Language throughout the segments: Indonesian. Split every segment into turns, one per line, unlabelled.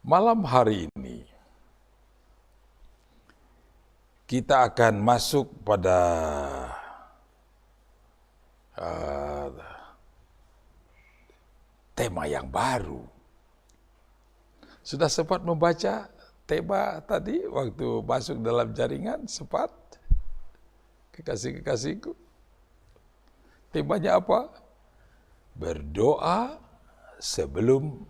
Malam hari ini kita akan masuk pada tema yang baru. Sudah sempat membaca tema tadi waktu masuk dalam jaringan, sempat? Kekasih-kekasihku. Temanya apa? Berdoa sebelum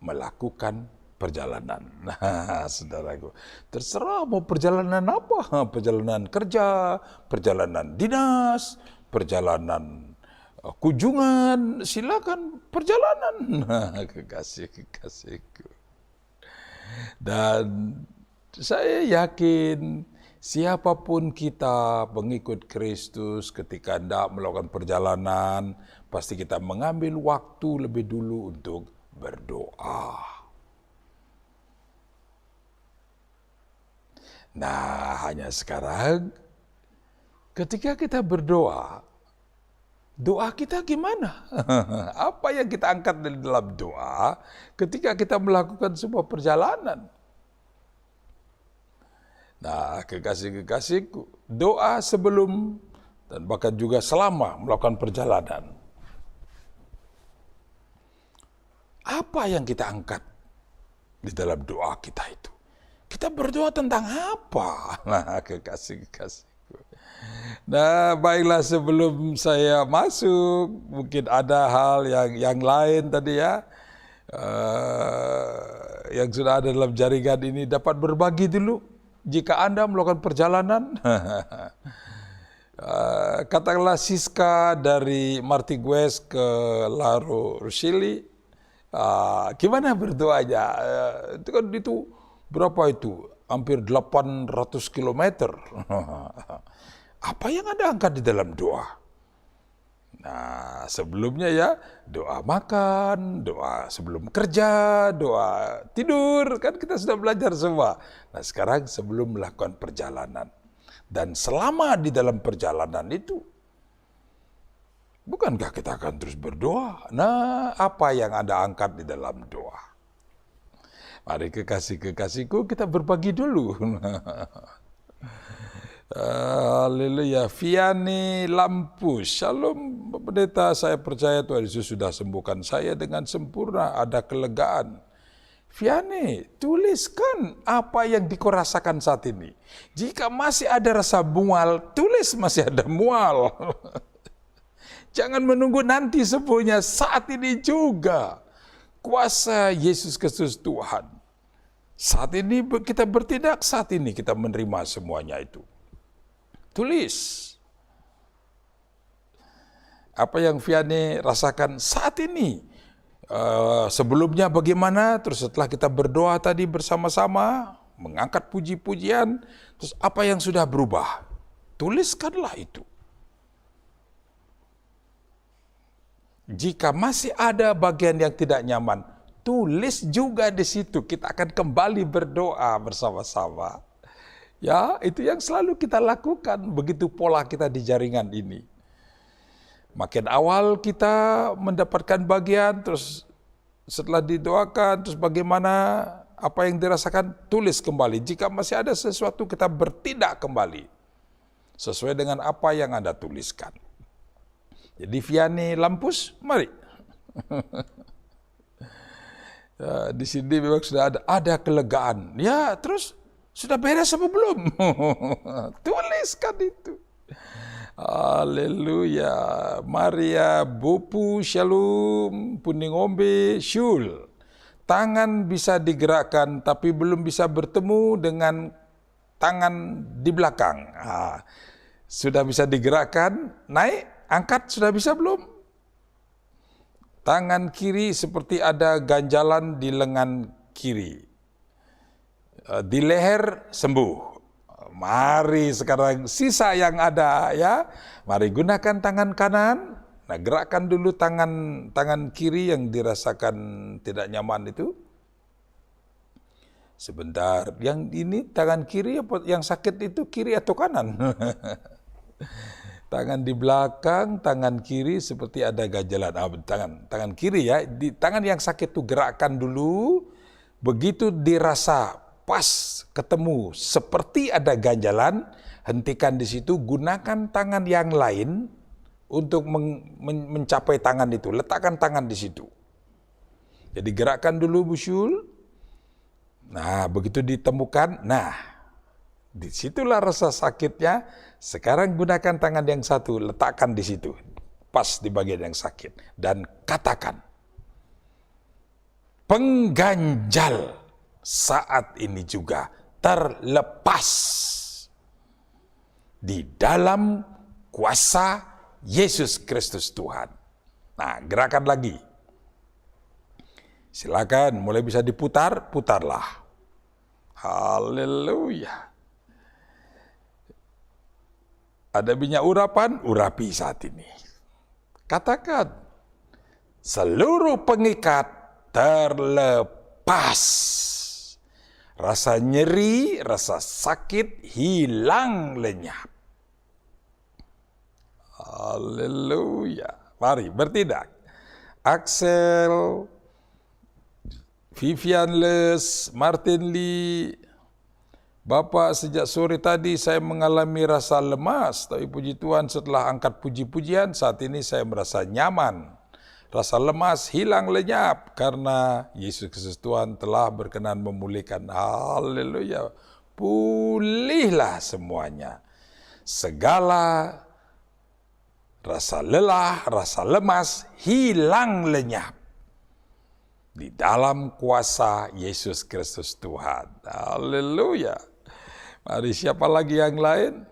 melakukan perjalanan. Nah, saudaraku, terserah mau perjalanan apa, perjalanan kerja, perjalanan dinas, perjalanan kunjungan, silakan perjalanan. Nah, kekasih-kekasihku. Dan saya yakin siapapun kita pengikut Kristus ketika hendak melakukan perjalanan, pasti kita mengambil waktu lebih dulu untuk berdoa. Nah, hanya sekarang ketika kita berdoa, doa kita gimana? Apa yang kita angkat dari dalam doa ketika kita melakukan sebuah perjalanan? Nah, kekasih-kekasihku, doa sebelum dan bahkan juga selama melakukan perjalanan. Apa yang kita angkat di dalam doa kita itu? Kita berdoa tentang apa? Nah, kekasih-kekasihku. Nah, baiklah, sebelum saya masuk, mungkin ada hal yang lain tadi ya, yang sudah ada dalam jaringan ini dapat berbagi dulu. Jika Anda melakukan perjalanan, katakanlah Siska dari Martigues ke Laro Rusili, gimana berdoanya? Itu berapa itu? Hampir 800 kilometer. Apa yang Anda angkat di dalam doa? Nah, sebelumnya ya, doa makan, doa sebelum kerja, doa tidur, kan kita sudah belajar semua. Nah, sekarang sebelum melakukan perjalanan. Dan selama di dalam perjalanan itu, bukankah kita akan terus berdoa? Nah, apa yang Anda angkat di dalam doa? Mari kekasih-kekasihku, kita berbagi dulu. Haleluya. Viani Lampus, Shalom Pendeta, saya percaya Tuhan Yesus sudah sembuhkan saya dengan sempurna, ada kelegaan. Viani, tuliskan apa yang dikau rasakan saat ini. Jika masih ada rasa mual, tulis masih ada mual. Jangan menunggu nanti sembuhnya, saat ini juga. Kuasa Yesus Kristus Tuhan. Saat ini kita bertindak, saat ini kita menerima semuanya itu. Tulis. Apa yang Vianney rasakan saat ini. Sebelumnya bagaimana, terus setelah kita berdoa tadi bersama-sama, mengangkat puji-pujian, terus apa yang sudah berubah. Tuliskanlah itu. Jika masih ada bagian yang tidak nyaman, tulis juga di situ. Kita akan kembali berdoa bersama-sama. Ya, itu yang selalu kita lakukan. Begitu pola kita di jaringan ini. Makin awal kita mendapatkan bagian, terus setelah didoakan, terus bagaimana, apa yang dirasakan, tulis kembali. Jika masih ada sesuatu, kita bertindak kembali. Sesuai dengan apa yang Anda tuliskan. Jadi Vianney Lampus, mari. Ya, di sini memang sudah ada kelegaan. Ya, terus sudah beres apa belum? Tuliskan itu. Haleluya. Maria Bopu Shalom Puningombe Syul. Tangan bisa digerakkan tapi belum bisa bertemu dengan tangan di belakang. Sudah bisa digerakkan, naik. Angkat sudah bisa belum? Tangan kiri seperti ada ganjalan di lengan kiri. Di leher sembuh. Mari sekarang sisa yang ada ya. Mari gunakan tangan kanan. Nah, gerakkan dulu tangan kiri yang dirasakan tidak nyaman itu. Sebentar, yang ini tangan kiri apa yang sakit itu kiri atau kanan? Tangan di belakang, tangan kiri seperti ada ganjalan. Tangan kiri ya, di tangan yang sakit itu gerakkan dulu, Begitu dirasa pas ketemu seperti ada ganjalan, hentikan di situ, gunakan tangan yang lain untuk mencapai tangan itu. Letakkan tangan di situ. Jadi gerakkan dulu busyul. Nah, begitu ditemukan, nah disitulah rasa sakitnya. Sekarang gunakan tangan yang satu, letakkan di situ, pas di bagian yang sakit, dan katakan, pengganjal saat ini juga terlepas di dalam kuasa Yesus Kristus Tuhan. Nah, gerakan lagi. Silakan, mulai bisa diputar, putarlah. Haleluya. Ada minyak urapan, urapi saat ini. Katakan, seluruh pengikat terlepas. Rasa nyeri, rasa sakit hilang lenyap. Haleluya. Mari bertindak. Axel, Vivian Les, Martin Lee. Bapak, sejak sore tadi saya mengalami rasa lemas, tapi puji Tuhan setelah angkat puji-pujian, saat ini saya merasa nyaman. Rasa lemas hilang lenyap karena Yesus Kristus Tuhan telah berkenan memulihkan. Haleluya. Pulihlah semuanya. Segala rasa lelah, rasa lemas hilang lenyap di dalam kuasa Yesus Kristus Tuhan. Haleluya. Mari, siapa lagi yang lain?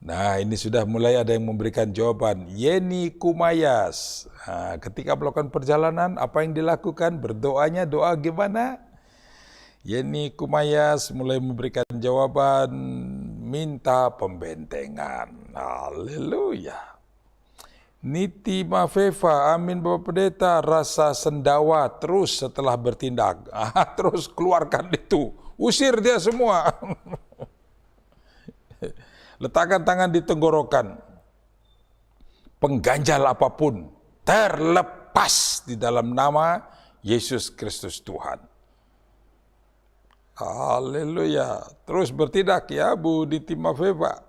Nah, ini sudah mulai ada yang memberikan jawaban. Yeni Kumayas. Nah, ketika melakukan perjalanan, apa yang dilakukan? Berdoanya, doa gimana? Yeni Kumayas mulai memberikan jawaban, minta pembentengan. Haleluya. Niti Mafeva, amin Bapak Pendeta, rasa sendawa terus setelah bertindak. Terus keluarkan itu, usir dia semua. Letakkan tangan di tenggorokan. Pengganjal apapun terlepas di dalam nama Yesus Kristus Tuhan. Haleluya. Terus bertindak ya Bu Niti Mafeva.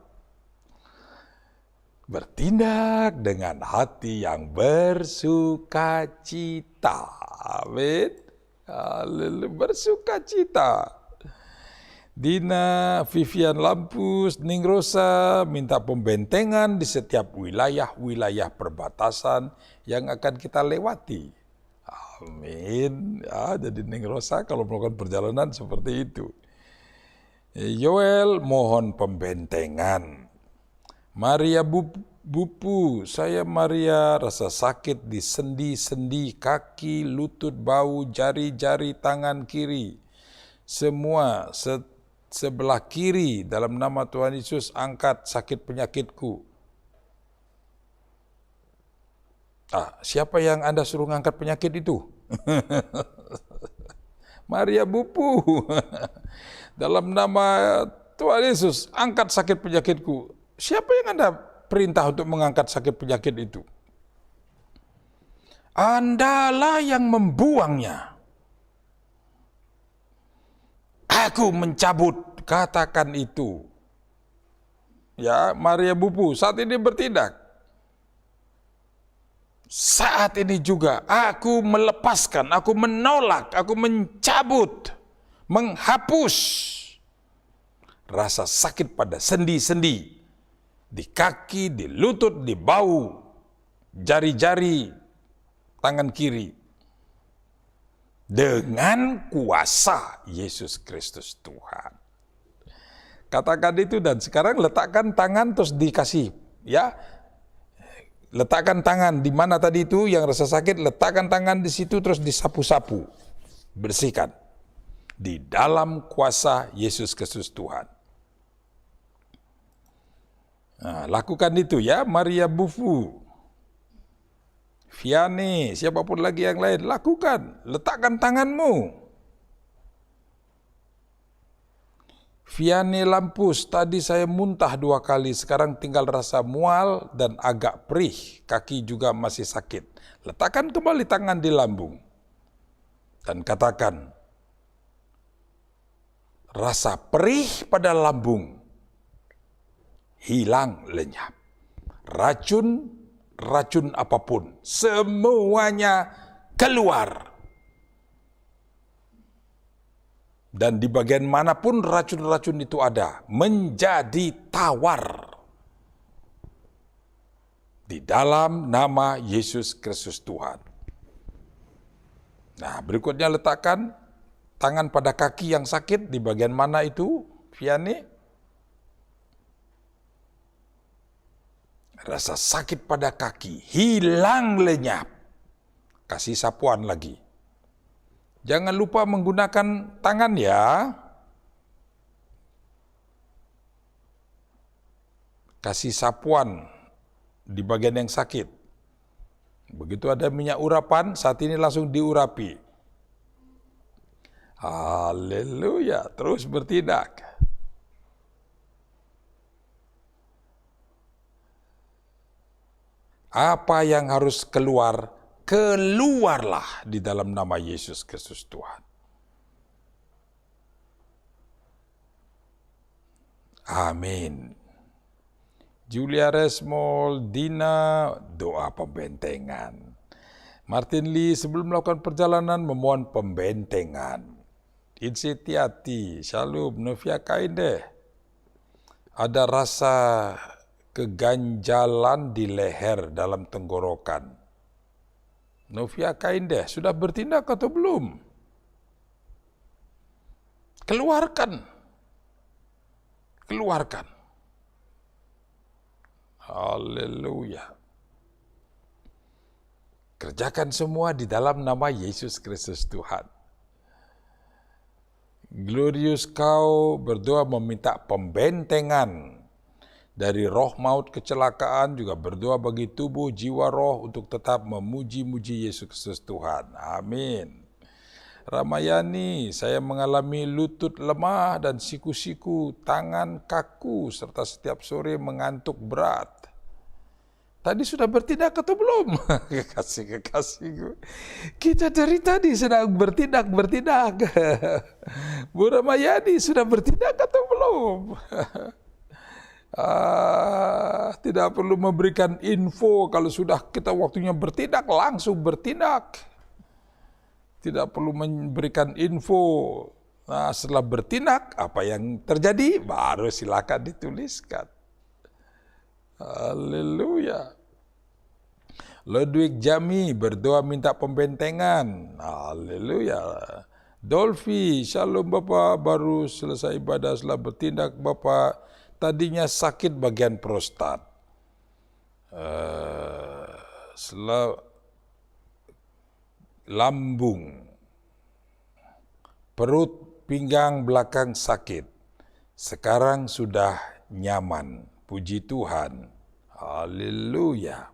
Bertindak dengan hati yang bersukacita. Amin. Haleluya. Bersukacita. Dina, Vivian Lampus, Ning Rosa minta pembentengan di setiap wilayah-wilayah perbatasan yang akan kita lewati. Amin. Ya, jadi Ning Rosa kalau melakukan perjalanan seperti itu. Yoel mohon pembentengan. Maria Bupu, saya Maria rasa sakit di sendi-sendi, kaki, lutut, bau, jari-jari tangan kiri. Semua sebelah kiri dalam nama Tuhan Yesus angkat sakit penyakitku. Siapa yang Anda suruh ngangkat penyakit itu? Maria Bupu. Dalam nama Tuhan Yesus angkat sakit penyakitku. Siapa yang Anda perintah untuk mengangkat sakit penyakit itu? Andalah yang membuangnya. Aku mencabut, katakan itu. Ya, Maria Bupu saat ini bertindak. Saat ini juga aku melepaskan, aku menolak, aku mencabut, menghapus rasa sakit pada sendi-sendi, di kaki, di lutut, di bau, jari-jari, tangan kiri. Dengan kuasa Yesus Kristus Tuhan. Katakan itu dan sekarang letakkan tangan terus dikasih. Ya, letakkan tangan di mana tadi itu yang rasa sakit, letakkan tangan di situ terus disapu-sapu. Bersihkan. Di dalam kuasa Yesus Kristus Tuhan. Nah, lakukan itu ya, Maria Bufu, Vianney, siapapun lagi yang lain, lakukan, letakkan tanganmu. Vianney Lampus, tadi saya muntah 2 kali, sekarang tinggal rasa mual dan agak perih, kaki juga masih sakit. Letakkan kembali tangan di lambung. dan katakan, rasa perih pada lambung hilang lenyap. Racun apapun, semuanya keluar. Dan di bagian manapun racun-racun itu ada, menjadi tawar. Di dalam nama Yesus Kristus Tuhan. Nah, berikutnya letakkan tangan pada kaki yang sakit. Di bagian mana itu, Vianney? Rasa sakit pada kaki hilang lenyap. Kasih sapuan lagi. Jangan lupa menggunakan tangan ya. Kasih sapuan di bagian yang sakit. Begitu ada minyak urapan, saat ini langsung diurapi. Haleluya, terus bertindak. Apa yang harus keluar, keluarlah di dalam nama Yesus Kristus Tuhan. Amin. Julia Resmol, Dina, doa pembentengan. Martin Lee sebelum melakukan perjalanan memohon pembentengan. Insetiati, Shalom, Novia Kainde. Ada rasa keganjalan di leher dalam tenggorokan. Novia Kainde, sudah bertindak atau belum? Keluarkan. Keluarkan. Haleluya. Kerjakan semua di dalam nama Yesus Kristus Tuhan. Glorious kau berdoa meminta pembentengan dari roh maut kecelakaan, juga berdoa bagi tubuh, jiwa, roh untuk tetap memuji-muji Yesus Kristus Tuhan. Amin. Ramayani, saya mengalami lutut lemah dan siku-siku, tangan kaku, serta setiap sore mengantuk berat. Tadi sudah bertindak atau belum? Kekasih-kekasihku. Kita dari tadi sedang bertindak. Bu Ramayani sudah bertindak atau belum? Tidak perlu memberikan info, kalau sudah kita waktunya bertindak, langsung bertindak. Tidak perlu memberikan info. Nah, setelah bertindak, apa yang terjadi, baru silakan dituliskan. Haleluya. Ludwig Jami berdoa minta pembentengan. Haleluya. Dolfi, Shalom Bapak, baru selesai ibadah setelah bertindak Bapak. Tadinya sakit bagian prostat. Lambung, perut, pinggang belakang sakit. Sekarang sudah nyaman. Puji Tuhan. Haleluya.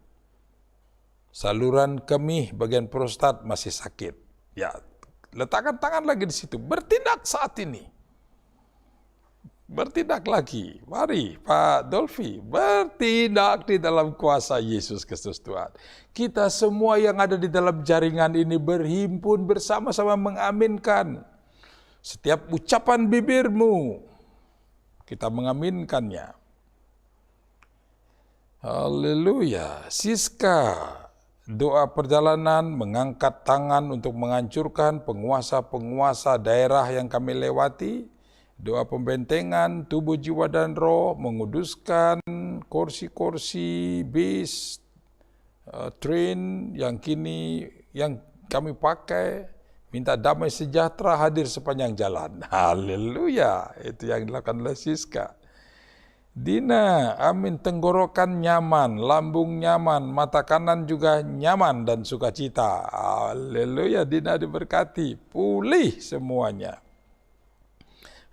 Saluran kemih bagian prostat masih sakit. Ya, letakkan tangan lagi di situ. Bertindak saat ini. Bertindak lagi. Mari Pak Dolfi, bertindak di dalam kuasa Yesus Kristus Tuhan. Kita semua yang ada di dalam jaringan ini berhimpun bersama-sama mengaminkan. Setiap ucapan bibirmu, kita mengaminkannya. Haleluya. Siska, doa perjalanan, mengangkat tangan untuk menghancurkan penguasa-penguasa daerah yang kami lewati. Doa pembentengan tubuh, jiwa, dan roh, menguduskan kursi-kursi, bis, train yang kini yang kami pakai. Minta damai sejahtera hadir sepanjang jalan. Haleluya. Itu yang dilakukan oleh Siska. Dina, amin, tenggorokan nyaman, lambung nyaman, mata kanan juga nyaman dan sukacita. Haleluya, Dina diberkati, pulih semuanya.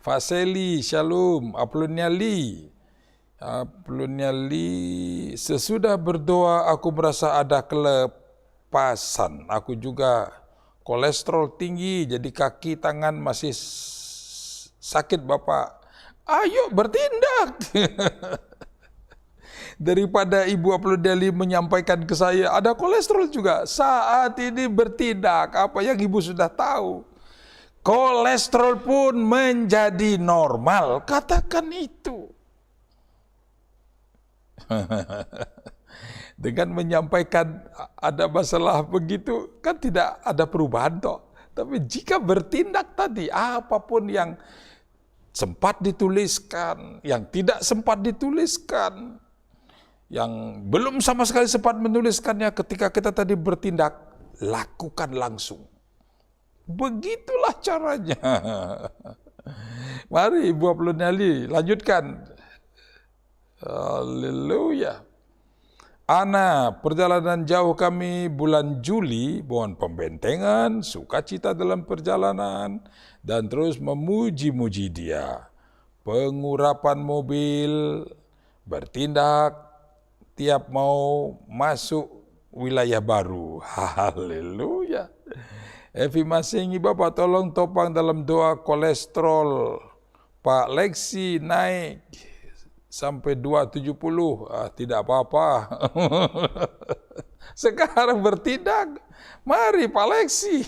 Faseli, Shalom, Aplunia Li, sesudah berdoa aku merasa ada kelepasan. Aku juga kolesterol tinggi, jadi kaki tangan masih sakit Bapak. Ayo bertindak. Daripada Ibu Apolodeli menyampaikan ke saya, ada kolesterol juga. Saat ini bertindak, apa yang Ibu sudah tahu. Kolesterol pun menjadi normal. Katakan itu. Dengan menyampaikan ada masalah begitu, kan tidak ada perubahan toh. Tapi jika bertindak tadi, apapun yang sempat dituliskan, yang tidak sempat dituliskan, yang belum sama sekali sempat menuliskannya, ketika kita tadi bertindak, lakukan langsung. Begitulah caranya. Mari Ibu Apolodeli, lanjutkan. Haleluya. Ana, perjalanan jauh kami bulan Juli, mohon pembentengan, sukacita dalam perjalanan, dan terus memuji-muji Dia. Pengurapan mobil, bertindak, tiap mau masuk wilayah baru. Haleluya. Evi Masingi, Bapak tolong topang dalam doa kolesterol. Pak Lexi naik sampai 270, tidak apa-apa. Sekarang bertindak. Mari Pak Lexi.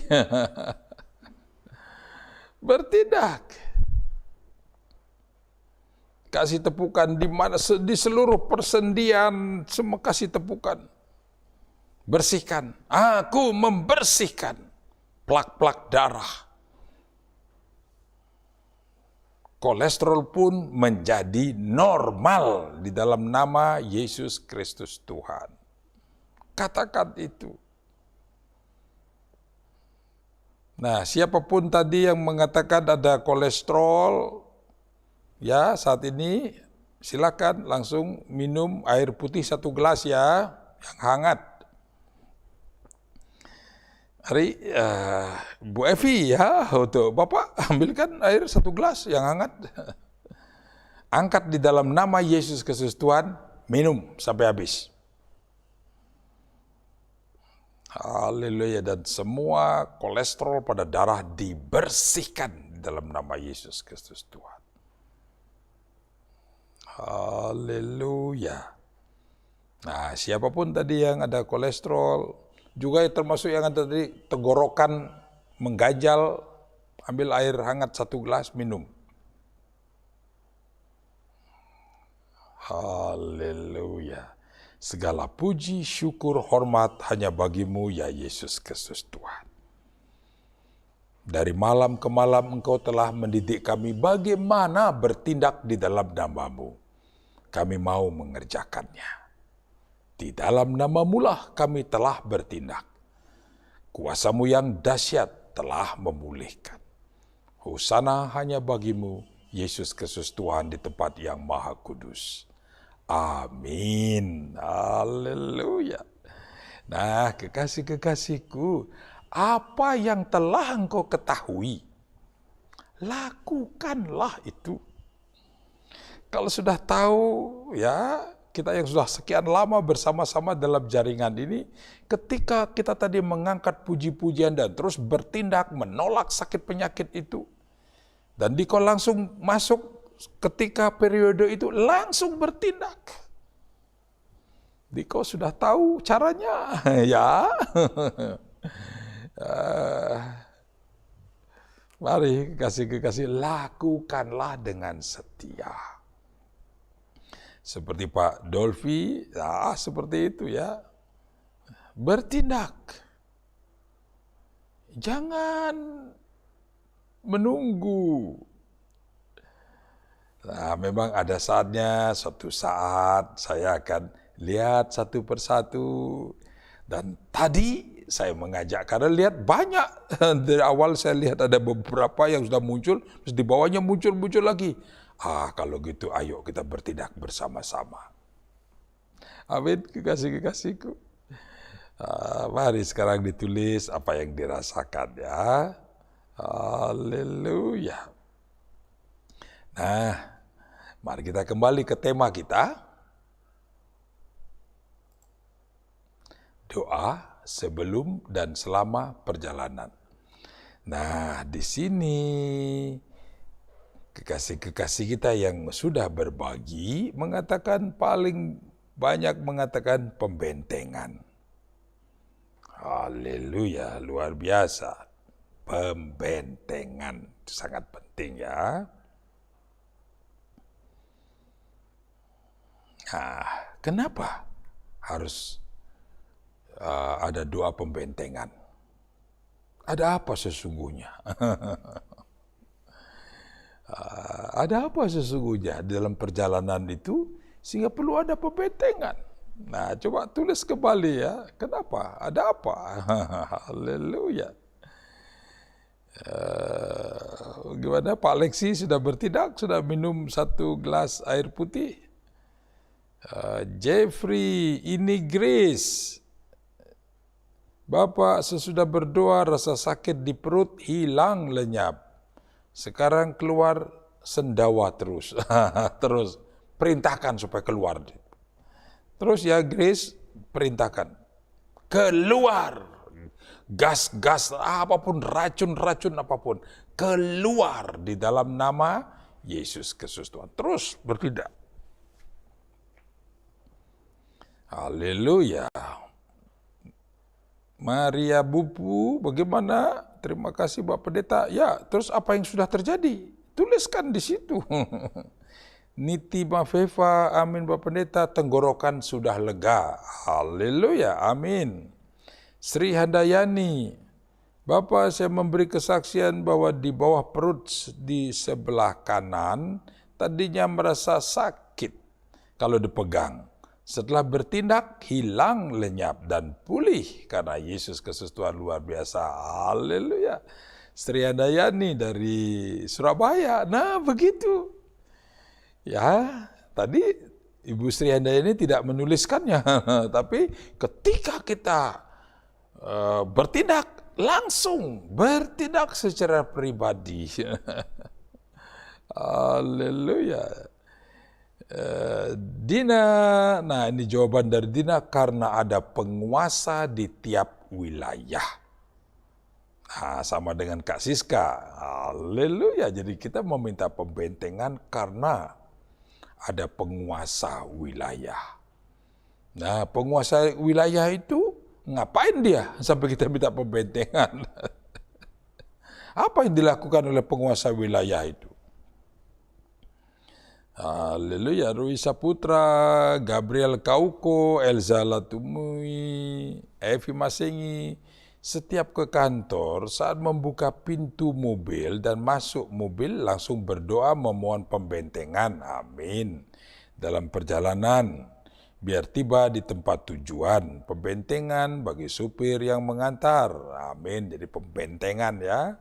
Bertindak. Kasih tepukan di mana, di seluruh persendian, semua kasih tepukan. Bersihkan. Aku membersihkan plak-plak darah. Kolesterol pun menjadi normal di dalam nama Yesus Kristus Tuhan. Katakan itu. Nah, siapapun tadi yang mengatakan ada kolesterol, ya saat ini silakan langsung minum air putih 1 gelas ya, yang hangat. Hari Bu Evi ya, untuk Bapak ambilkan air 1 gelas yang hangat. Angkat di dalam nama Yesus Kristus Tuhan, minum sampai habis. Haleluya, dan semua kolesterol pada darah dibersihkan di dalam nama Yesus Kristus Tuhan. Haleluya. Nah, siapapun tadi yang ada kolesterol, juga termasuk yang ada tadi tenggorokan mengganjal, ambil air hangat 1 gelas, minum. Haleluya. Segala puji, syukur, hormat hanya bagimu ya Yesus Kristus Tuhan. Dari malam ke malam Engkau telah mendidik kami bagaimana bertindak di dalam nama-Mu. Kami mau mengerjakannya. Di dalam nama-Mu lah kami telah bertindak. Kuasa-Mu yang dahsyat telah memulihkan. Hosana hanya bagi-Mu, Yesus Kristus Tuhan di tempat yang maha kudus. Amin. Haleluya. Nah, kekasih-kekasihku, apa yang telah engkau ketahui, lakukanlah itu. Kalau sudah tahu, ya, kita yang sudah sekian lama bersama-sama dalam jaringan ini, ketika kita tadi mengangkat puji-pujian dan terus bertindak menolak sakit penyakit itu, dan dikau langsung masuk ketika periode itu langsung bertindak. Dikau sudah tahu caranya, ya. Mari kekasih-kekasih, lakukanlah dengan setia. Seperti Pak Dolfi, ya seperti itu ya. Bertindak. Jangan menunggu. Nah, memang ada saatnya, suatu saat saya akan lihat satu persatu. Dan tadi saya mengajak, karena lihat banyak. Dari awal saya lihat ada beberapa yang sudah muncul, terus di bawahnya muncul lagi. Kalau gitu ayo kita bertindak bersama-sama. Amin, kekasih-kekasihku. Mari sekarang ditulis apa yang dirasakan ya. Haleluya. Nah, mari kita kembali ke tema kita. Doa sebelum dan selama perjalanan. Nah, di sini kekasih-kekasih kita yang sudah berbagi mengatakan paling banyak mengatakan pembentengan. Haleluya, luar biasa. Pembentengan itu sangat penting ya. Nah, kenapa harus ada doa pembentengan? Ada apa sesungguhnya? Ada apa sesungguhnya dalam perjalanan itu sehingga perlu ada pembentengan? Nah, coba tulis kembali ya. Kenapa? Ada apa? Haleluya. Gimana Pak Lexi sudah bertindak? Sudah minum 1 gelas air putih? Jeffrey, ini Grace. Bapak sesudah berdoa rasa sakit di perut hilang lenyap. Sekarang keluar sendawa terus. Terus perintahkan supaya keluar. Terus ya Grace perintahkan. Keluar. Gas-gas apapun, racun-racun apapun. Keluar di dalam nama Yesus Kristus Tuhan. Terus bertindak. Haleluya. Maria Bupu, bagaimana? Terima kasih Bapak Pendeta. Ya, terus apa yang sudah terjadi? Tuliskan di situ. Niti Mafeva, amin Bapak Pendeta, tenggorokan sudah lega. Haleluya, amin. Sri Handayani, Bapak saya memberi kesaksian bahwa di bawah perut di sebelah kanan tadinya merasa sakit kalau dipegang. Setelah bertindak, hilang lenyap dan pulih karena Yesus Kristus Tuhan luar biasa. Haleluya. Sri Handayani dari Surabaya. Nah, begitu. Ya, tadi Ibu Sri Handayani tidak menuliskannya. Tapi ketika kita bertindak, langsung bertindak secara pribadi. Haleluya. Dina, nah ini jawaban dari Dina, karena ada penguasa di tiap wilayah. Nah, sama dengan Kak Siska. Haleluya. Jadi kita meminta pembentengan karena ada penguasa wilayah. Nah, penguasa wilayah itu ngapain dia sampai kita minta pembentengan? Apa yang dilakukan oleh penguasa wilayah itu? Haleluya. Rui Saputra, Gabriel Kauko, Elza Latumui, Evi Masengi, setiap ke kantor saat membuka pintu mobil dan masuk mobil langsung berdoa memohon pembentengan. Amin. Dalam perjalanan biar tiba di tempat tujuan. Pembentengan bagi supir yang mengantar. Amin. Jadi pembentengan ya.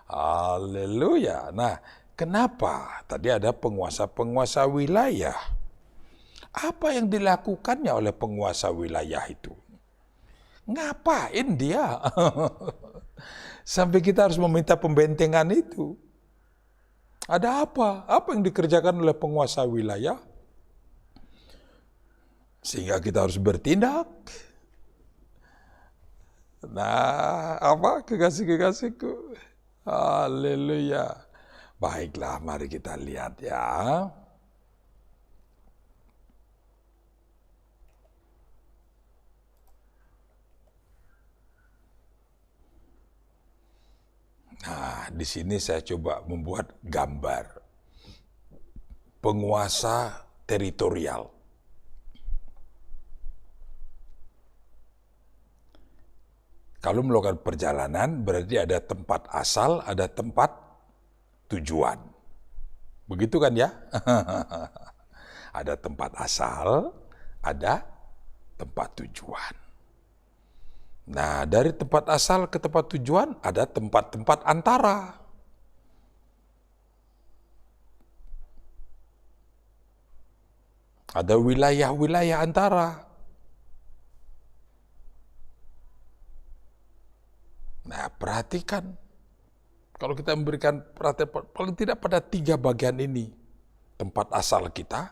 Haleluya. Nah, kenapa? Tadi ada penguasa-penguasa wilayah. Apa yang dilakukannya oleh penguasa wilayah itu? Ngapain dia? Sampai kita harus meminta pembentengan itu. Ada apa? Apa yang dikerjakan oleh penguasa wilayah? Sehingga kita harus bertindak. Nah, apa kekasih-kekasihku? Haleluya. Baiklah, mari kita lihat ya. Nah, di sini saya coba membuat gambar penguasa teritorial. Kalau melakukan perjalanan berarti ada tempat asal, ada tempat tujuan. Begitu kan ya? Ada tempat asal, ada tempat tujuan. Nah, dari tempat asal ke tempat tujuan ada tempat-tempat antara. Ada wilayah-wilayah antara. Nah, perhatikan. Kalau kita memberikan perhatian paling tidak pada 3 bagian ini. Tempat asal kita,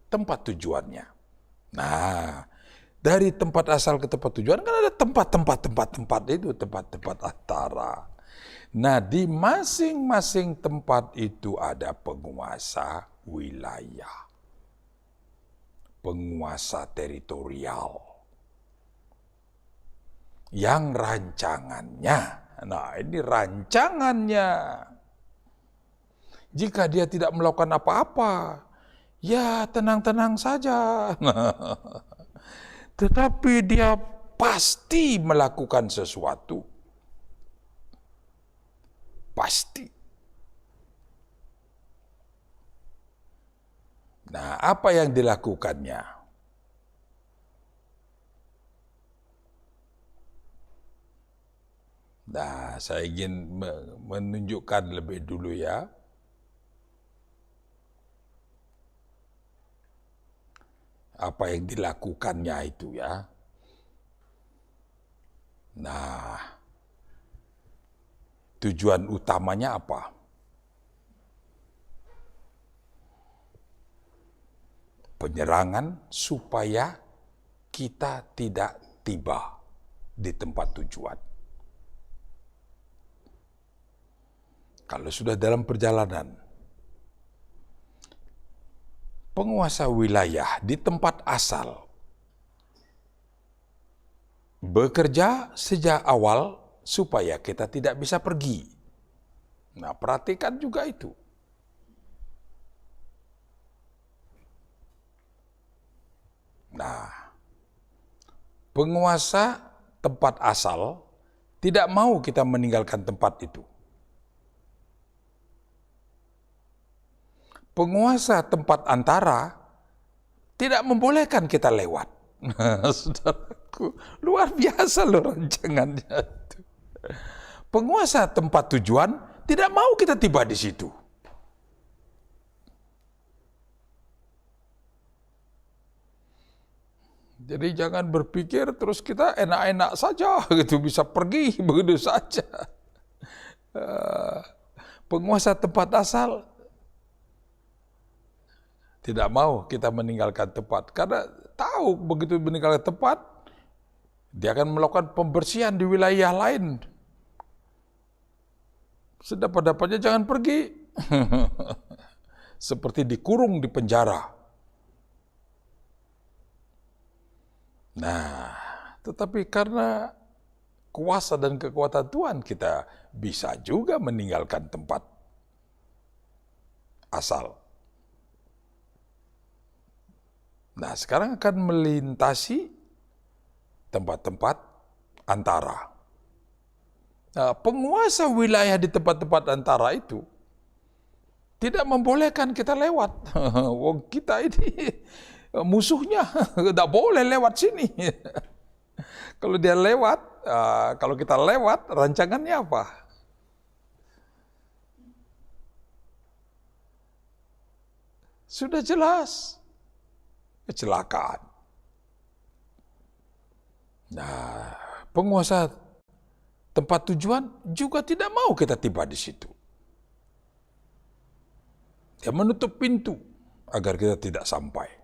tempat tujuannya. Nah, dari tempat asal ke tempat tujuan kan ada tempat itu, tempat-tempat antara. Nah, di masing-masing tempat itu ada penguasa wilayah. penguasa teritorial yang rancangannya, nah ini rancangannya, jika dia tidak melakukan apa-apa, ya tenang-tenang saja. Tetapi dia pasti melakukan sesuatu. Pasti. Nah, apa yang dilakukannya? Nah, saya ingin menunjukkan lebih dulu ya. Apa yang dilakukannya itu ya. Nah, tujuan utamanya apa? Penyerangan supaya kita tidak tiba di tempat tujuan. Kalau sudah dalam perjalanan, penguasa wilayah di tempat asal bekerja sejak awal supaya kita tidak bisa pergi. Nah, perhatikan juga itu. Nah, penguasa tempat asal tidak mau kita meninggalkan tempat itu. Penguasa tempat antara tidak membolehkan kita lewat. Saudaraku, luar biasa loh rancangannya. Penguasa tempat tujuan tidak mau kita tiba di situ. Jadi jangan berpikir terus kita enak-enak saja gitu, bisa pergi begitu saja. Penguasa tempat asal tidak mau kita meninggalkan tempat, karena tahu begitu meninggalkan tempat, dia akan melakukan pembersihan di wilayah lain. Sedapat-dapatnya jangan pergi. Seperti dikurung di penjara. Nah, tetapi karena kuasa dan kekuatan Tuhan, kita bisa juga meninggalkan tempat asal. Nah, sekarang akan melintasi tempat-tempat antara. Nah, penguasa wilayah di tempat-tempat antara itu tidak membolehkan kita lewat. Wong kita ini musuhnya, tidak boleh lewat sini. Kalau dia lewat, kalau kita lewat, rancangannya apa? Sudah jelas. Kecelakaan. Nah, penguasa tempat tujuan juga tidak mau kita tiba di situ. Dia menutup pintu agar kita tidak sampai.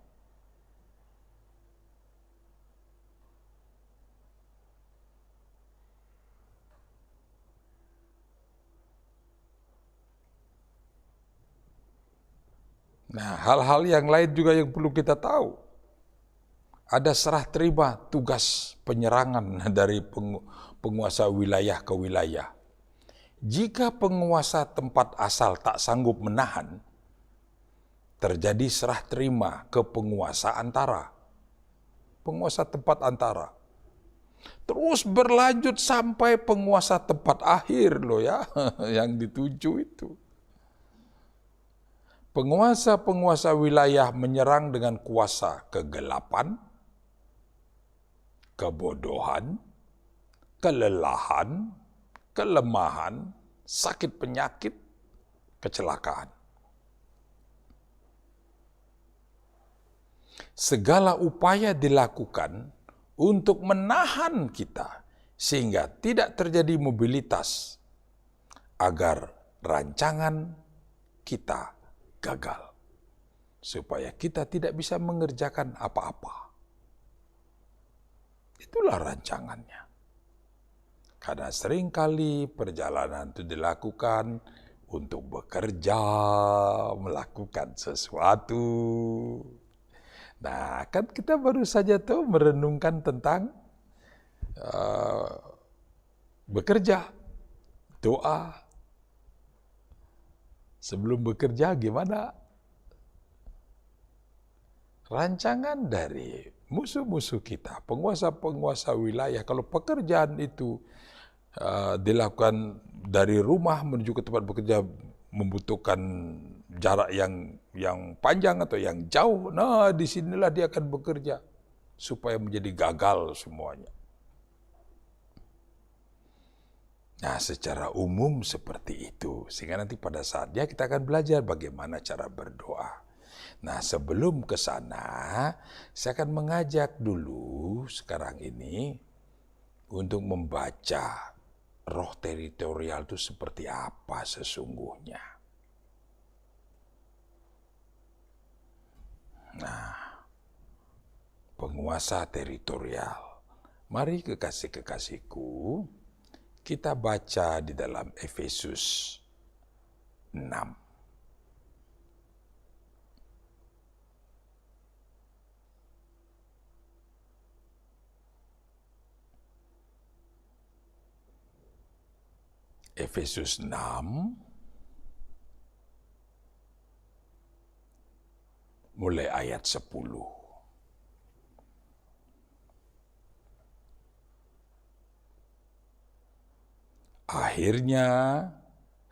Nah, hal-hal yang lain juga yang perlu kita tahu. Ada serah terima tugas penyerangan dari penguasa wilayah ke wilayah. Jika penguasa tempat asal tak sanggup menahan, terjadi serah terima ke penguasa antara. Penguasa tempat antara. Terus berlanjut sampai penguasa tempat akhir loh ya, yang dituju itu. Penguasa-penguasa wilayah menyerang dengan kuasa kegelapan, kebodohan, kelelahan, kelemahan, sakit penyakit, kecelakaan. Segala upaya dilakukan untuk menahan kita sehingga tidak terjadi mobilitas agar rancangan kita gagal, supaya kita tidak bisa mengerjakan apa-apa. Itulah rancangannya. Karena seringkali perjalanan itu dilakukan untuk bekerja, melakukan sesuatu. Nah, kan kita baru saja tuh merenungkan tentang uh, bekerja, doa. Sebelum bekerja gimana? Rancangan dari musuh-musuh kita, penguasa-penguasa wilayah, kalau pekerjaan itu dilakukan dari rumah menuju ke tempat bekerja membutuhkan jarak yang panjang atau yang jauh, nah disinilah dia akan bekerja supaya menjadi gagal semuanya. Nah, secara umum seperti itu, sehingga nanti pada saatnya kita akan belajar bagaimana cara berdoa. Nah, sebelum ke sana, saya akan mengajak dulu sekarang ini untuk membaca roh teritorial itu seperti apa sesungguhnya. Nah, penguasa teritorial. Mari kekasih-kekasihku, kita baca di dalam Efesus 6. Efesus 6 mulai ayat 10. Akhirnya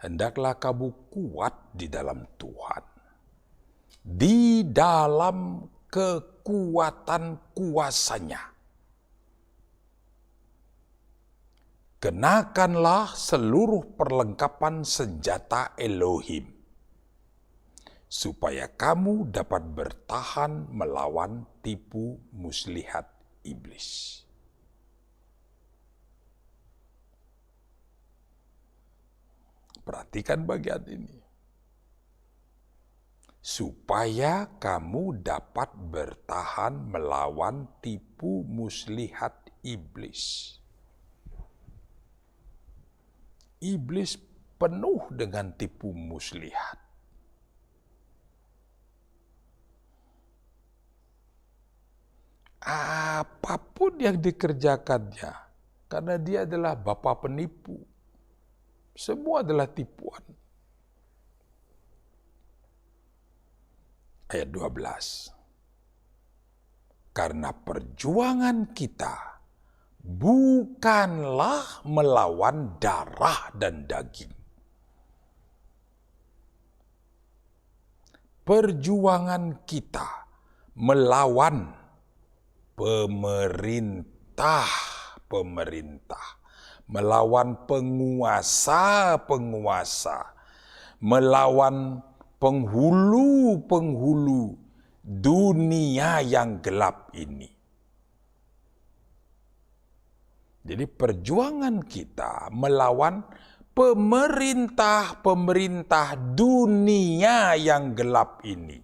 hendaklah kamu kuat di dalam Tuhan, di dalam kekuatan kuasa-Nya. Kenakanlah seluruh perlengkapan senjata Elohim, supaya kamu dapat bertahan melawan tipu muslihat iblis. Perhatikan bagian ini. Supaya kamu dapat bertahan melawan tipu muslihat iblis. Iblis penuh dengan tipu muslihat. Apapun yang dikerjakannya, karena dia adalah bapa penipu. Semua adalah tipuan. Ayat 12. Karena perjuangan kita bukanlah melawan darah dan daging. Perjuangan kita melawan pemerintah, melawan penguasa, melawan penghulu dunia yang gelap ini. Jadi perjuangan kita melawan pemerintah dunia yang gelap ini.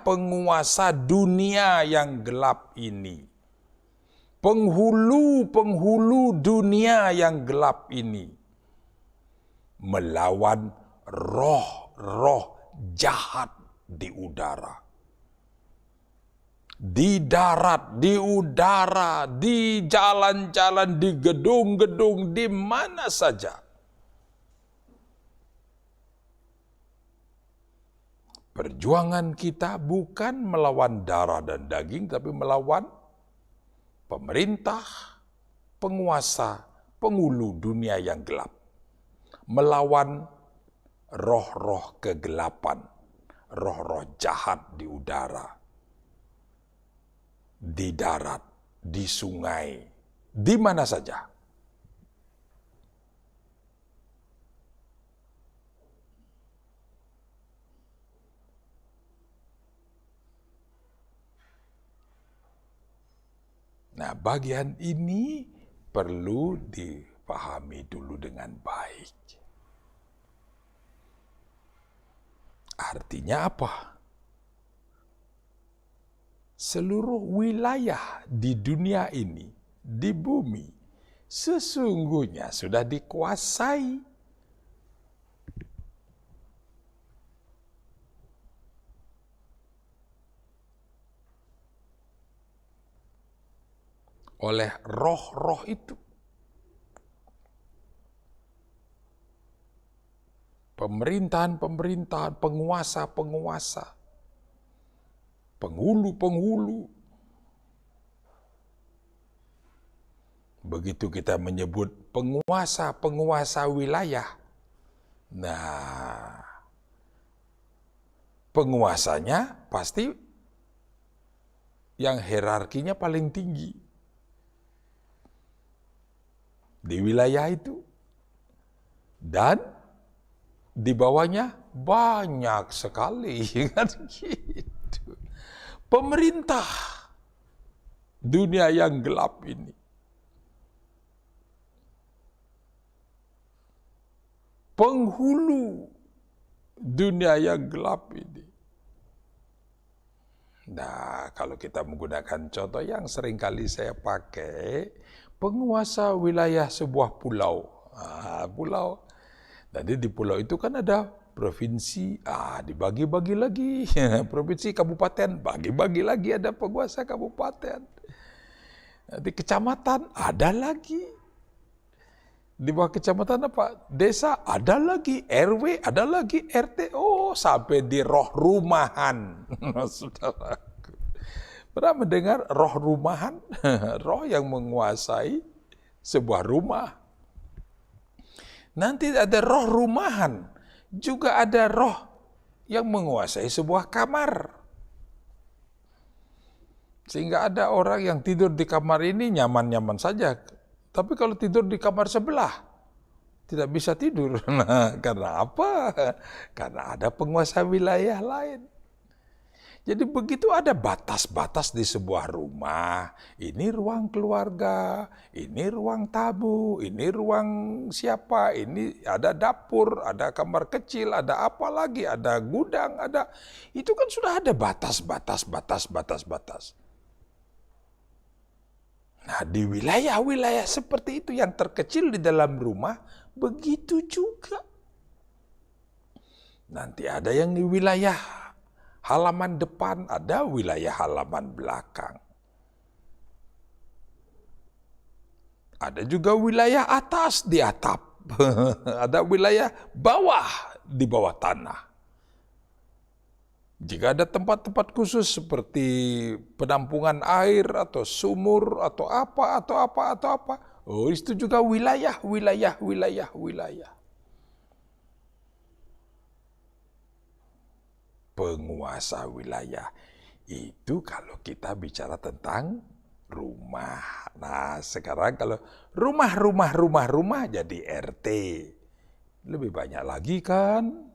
Penguasa dunia yang gelap ini. Penghulu dunia yang gelap ini. Melawan roh-roh jahat di udara. Di darat, di udara, di jalan-jalan, di gedung-gedung, di mana saja. Perjuangan kita bukan melawan darah dan daging, tapi melawan pemerintah, penguasa, penghulu dunia yang gelap. Melawan roh-roh kegelapan, roh-roh jahat di udara. Di darat, di sungai, di mana saja. Nah, bagian ini perlu dipahami dulu dengan baik. Artinya apa? Seluruh wilayah di dunia ini, di bumi, sesungguhnya sudah dikuasai. oleh roh-roh itu. Pemerintahan-pemerintahan, penguasa-penguasa, penghulu-penghulu. Begitu kita menyebut penguasa-penguasa wilayah, nah penguasanya pasti yang hierarkinya paling tinggi di wilayah itu. Dan di bawahnya banyak sekali, kan gitu. Pemerintah dunia yang gelap ini. Penghulu dunia yang gelap ini. Nah, kalau kita menggunakan contoh yang sering kali saya pakai, penguasa wilayah sebuah pulau. Pulau. Jadi di pulau itu kan ada provinsi, dibagi-bagi lagi. Provinsi, kabupaten, bagi-bagi lagi, ada penguasa kabupaten. Di kecamatan, ada lagi. Di bawah kecamatan apa? Desa, ada lagi. RW, ada lagi. RT, sampai di roh rumahan. Saudaraku. Pernah mendengar roh rumahan? Roh yang menguasai sebuah rumah. Nanti ada roh rumahan. Juga ada roh yang menguasai sebuah kamar. Sehingga ada orang yang tidur di kamar ini nyaman-nyaman saja. Tapi kalau tidur di kamar sebelah, tidak bisa tidur. Nah, karena apa? Karena ada penguasa wilayah lain. Jadi begitu ada batas-batas di sebuah rumah. Ini ruang keluarga, ini ruang tamu, ini ruang siapa, ini ada dapur, ada kamar kecil, ada apa lagi, ada gudang, ada. Itu kan sudah ada batas-batas. Nah, di wilayah-wilayah seperti itu yang terkecil di dalam rumah, begitu juga. Nanti ada yang di wilayah halaman depan, ada wilayah halaman belakang. Ada juga wilayah atas di atap. Ada wilayah bawah di bawah tanah. Jika ada tempat-tempat khusus seperti penampungan air atau sumur atau apa. Itu juga wilayah. Penguasa wilayah. Itu kalau kita bicara tentang rumah. Nah, sekarang kalau rumah jadi RT. Lebih banyak lagi kan?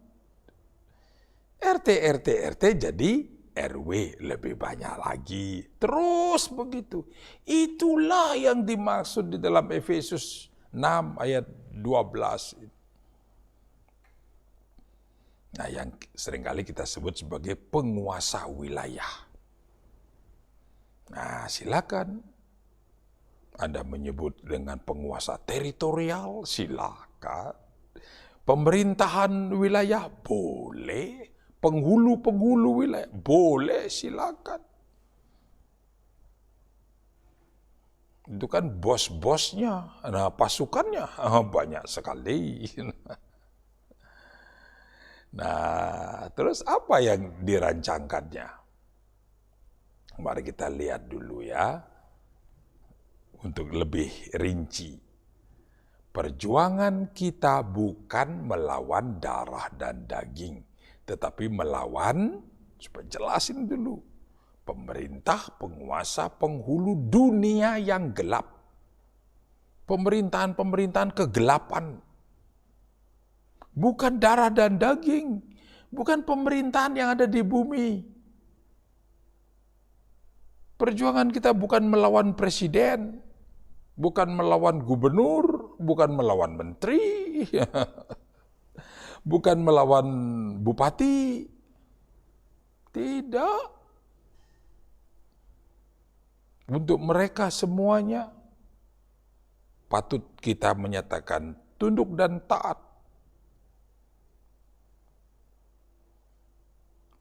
RT jadi RW, lebih banyak lagi. Terus begitu. Itulah yang dimaksud di dalam Efesus 6 ayat 12. Nah, yang seringkali kita sebut sebagai penguasa wilayah. Nah, silakan. Anda menyebut dengan penguasa teritorial, silakan. Pemerintahan wilayah, boleh. Penghulu wilayah, boleh, silakan. Itu kan bos-bosnya, nah pasukannya banyak sekali. Nah, terus apa yang dirancangkannya? Mari kita lihat dulu ya, untuk lebih rinci. Perjuangan kita bukan melawan darah dan daging, tetapi melawan, supaya jelasin dulu, pemerintah, penguasa, penghulu dunia yang gelap. Pemerintahan-pemerintahan kegelapan. Bukan darah dan daging, bukan pemerintahan yang ada di bumi. Perjuangan kita bukan melawan presiden, bukan melawan gubernur, bukan melawan menteri, bukan melawan bupati. Tidak. Untuk mereka semuanya patut kita menyatakan tunduk dan taat.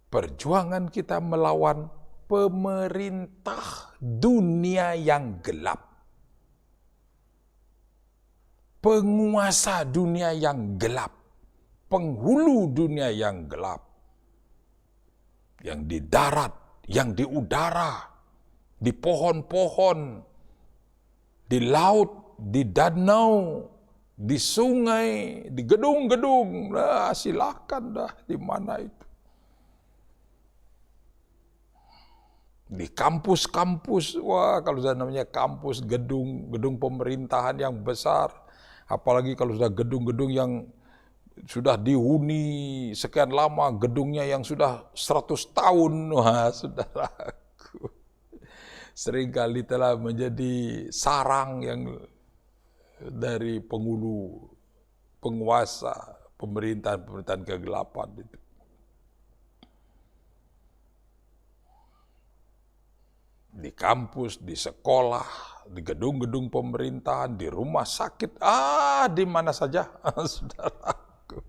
Perjuangan kita melawan pemerintah dunia yang gelap. penguasa dunia yang gelap, penghulu dunia yang gelap, yang di darat, yang di udara, di pohon-pohon, di laut, di danau, di sungai, di gedung-gedung. Nah, silakan dah di mana itu. Di kampus-kampus, wah kalau sudah namanya kampus, gedung pemerintahan yang besar, apalagi kalau sudah gedung-gedung yang sudah dihuni sekian lama, gedungnya yang sudah 100 tahun, wah saudaraku, seringkali telah menjadi sarang yang dari penguasa, pemerintahan kegelapan itu. Di kampus, di sekolah, di gedung-gedung pemerintahan, di rumah sakit, di mana saja, saudaraku.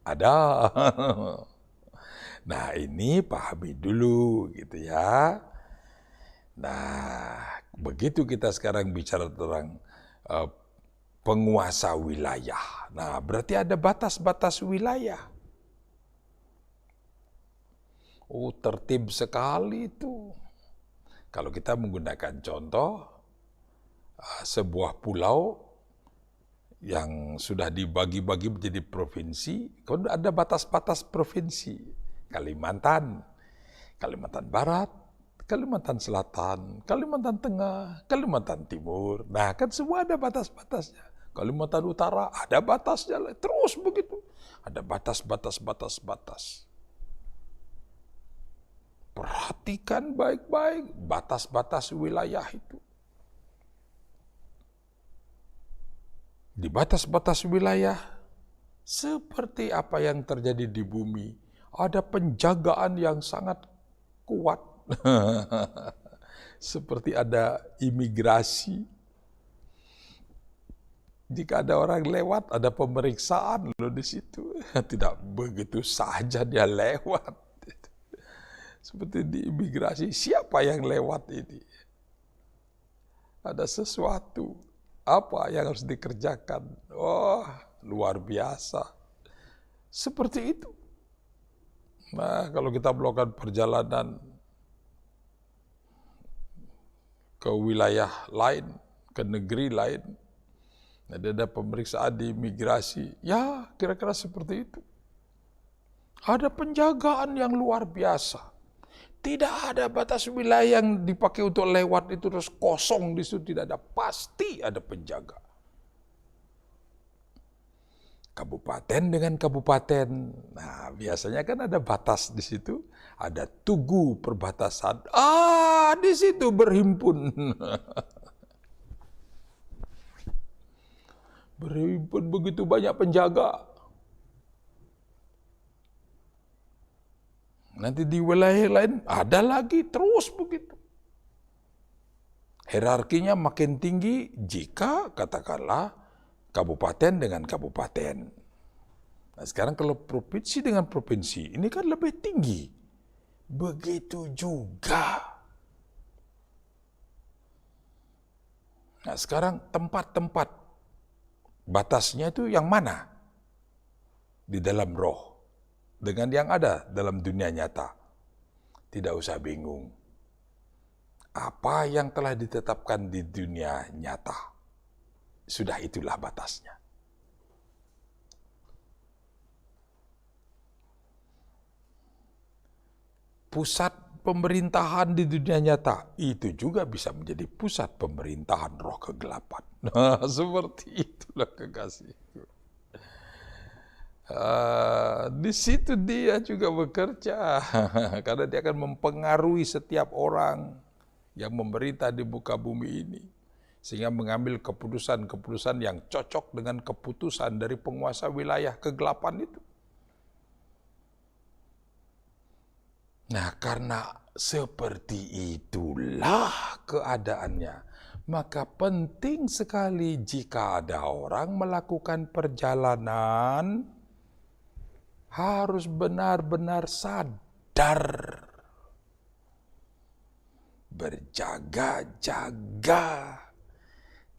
Ada. Nah, ini pahami dulu gitu ya. Nah, begitu kita sekarang bicara tentang penguasa wilayah. Nah, berarti ada batas-batas wilayah. Oh, tertib sekali itu. Kalau kita menggunakan contoh sebuah pulau yang sudah dibagi-bagi menjadi provinsi, kalau ada batas-batas provinsi. Kalimantan Barat, Kalimantan Selatan, Kalimantan Tengah, Kalimantan Timur. Nah, kan semua ada batas-batasnya. Kalimantan Utara ada batasnya, terus begitu. Ada batas. Perhatikan baik-baik batas-batas wilayah itu. Di batas-batas wilayah, seperti apa yang terjadi di bumi, ada penjagaan yang sangat kuat. Seperti ada imigrasi. Jika ada orang lewat, ada pemeriksaan loh di situ. Tidak begitu saja dia lewat. Seperti di imigrasi, siapa yang lewat ini? Ada sesuatu, apa yang harus dikerjakan? Oh, luar biasa. Seperti itu. Nah, kalau kita melakukan perjalanan ke wilayah lain, ke negeri lain, ada pemeriksaan di imigrasi, ya kira-kira seperti itu. Ada penjagaan yang luar biasa. Tidak ada batas wilayah yang dipakai untuk lewat itu terus kosong di situ, tidak ada, pasti ada penjaga. Kabupaten dengan kabupaten, nah biasanya kan ada batas di situ, ada tugu perbatasan. Di situ berhimpun. Berhimpun begitu banyak penjaga. Nanti di wilayah lain ada lagi, terus begitu. Hierarkinya makin tinggi jika katakanlah kabupaten dengan kabupaten. Nah, sekarang kalau provinsi dengan provinsi, ini kan lebih tinggi. Begitu juga. Nah, sekarang tempat-tempat batasnya itu yang mana? Di dalam roh. Dengan yang ada dalam dunia nyata. Tidak usah bingung. Apa yang telah ditetapkan di dunia nyata, sudah itulah batasnya. Pusat pemerintahan di dunia nyata, itu juga bisa menjadi pusat pemerintahan roh kegelapan. Nah, seperti itulah kekasihku. Di situ dia juga bekerja, karena dia akan mempengaruhi setiap orang yang memerintah di muka bumi ini, sehingga mengambil keputusan-keputusan yang cocok dengan keputusan dari penguasa wilayah kegelapan itu. Nah, karena seperti itulah keadaannya, maka penting sekali jika ada orang melakukan perjalanan, harus benar-benar sadar, berjaga-jaga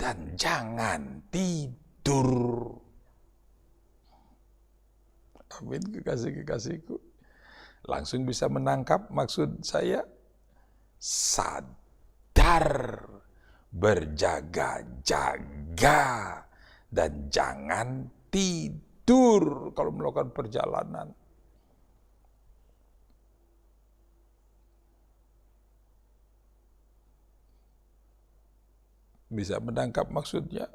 dan jangan tidur. Amin, kekasih-kekasihku. Langsung bisa menangkap maksud saya. Sadar, berjaga-jaga, dan jangan tidur kalau melakukan perjalanan. Bisa menangkap maksudnya?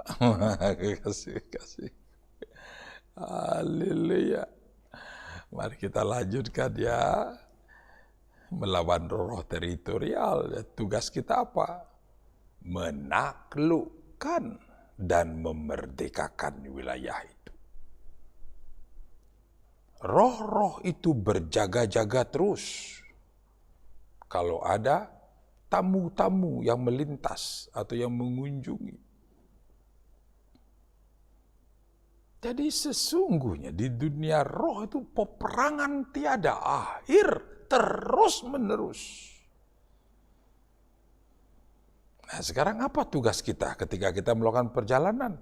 Kasih. Haleluya. Mari kita lanjutkan ya. Melawan roh teritorial. Tugas kita apa? Menaklukkan dan memerdekakan wilayah itu. Roh-roh itu berjaga-jaga terus. Kalau ada tamu-tamu yang melintas atau yang mengunjungi. Jadi sesungguhnya di dunia roh itu peperangan tiada akhir. Terus menerus. Nah, sekarang apa tugas kita ketika kita melakukan perjalanan?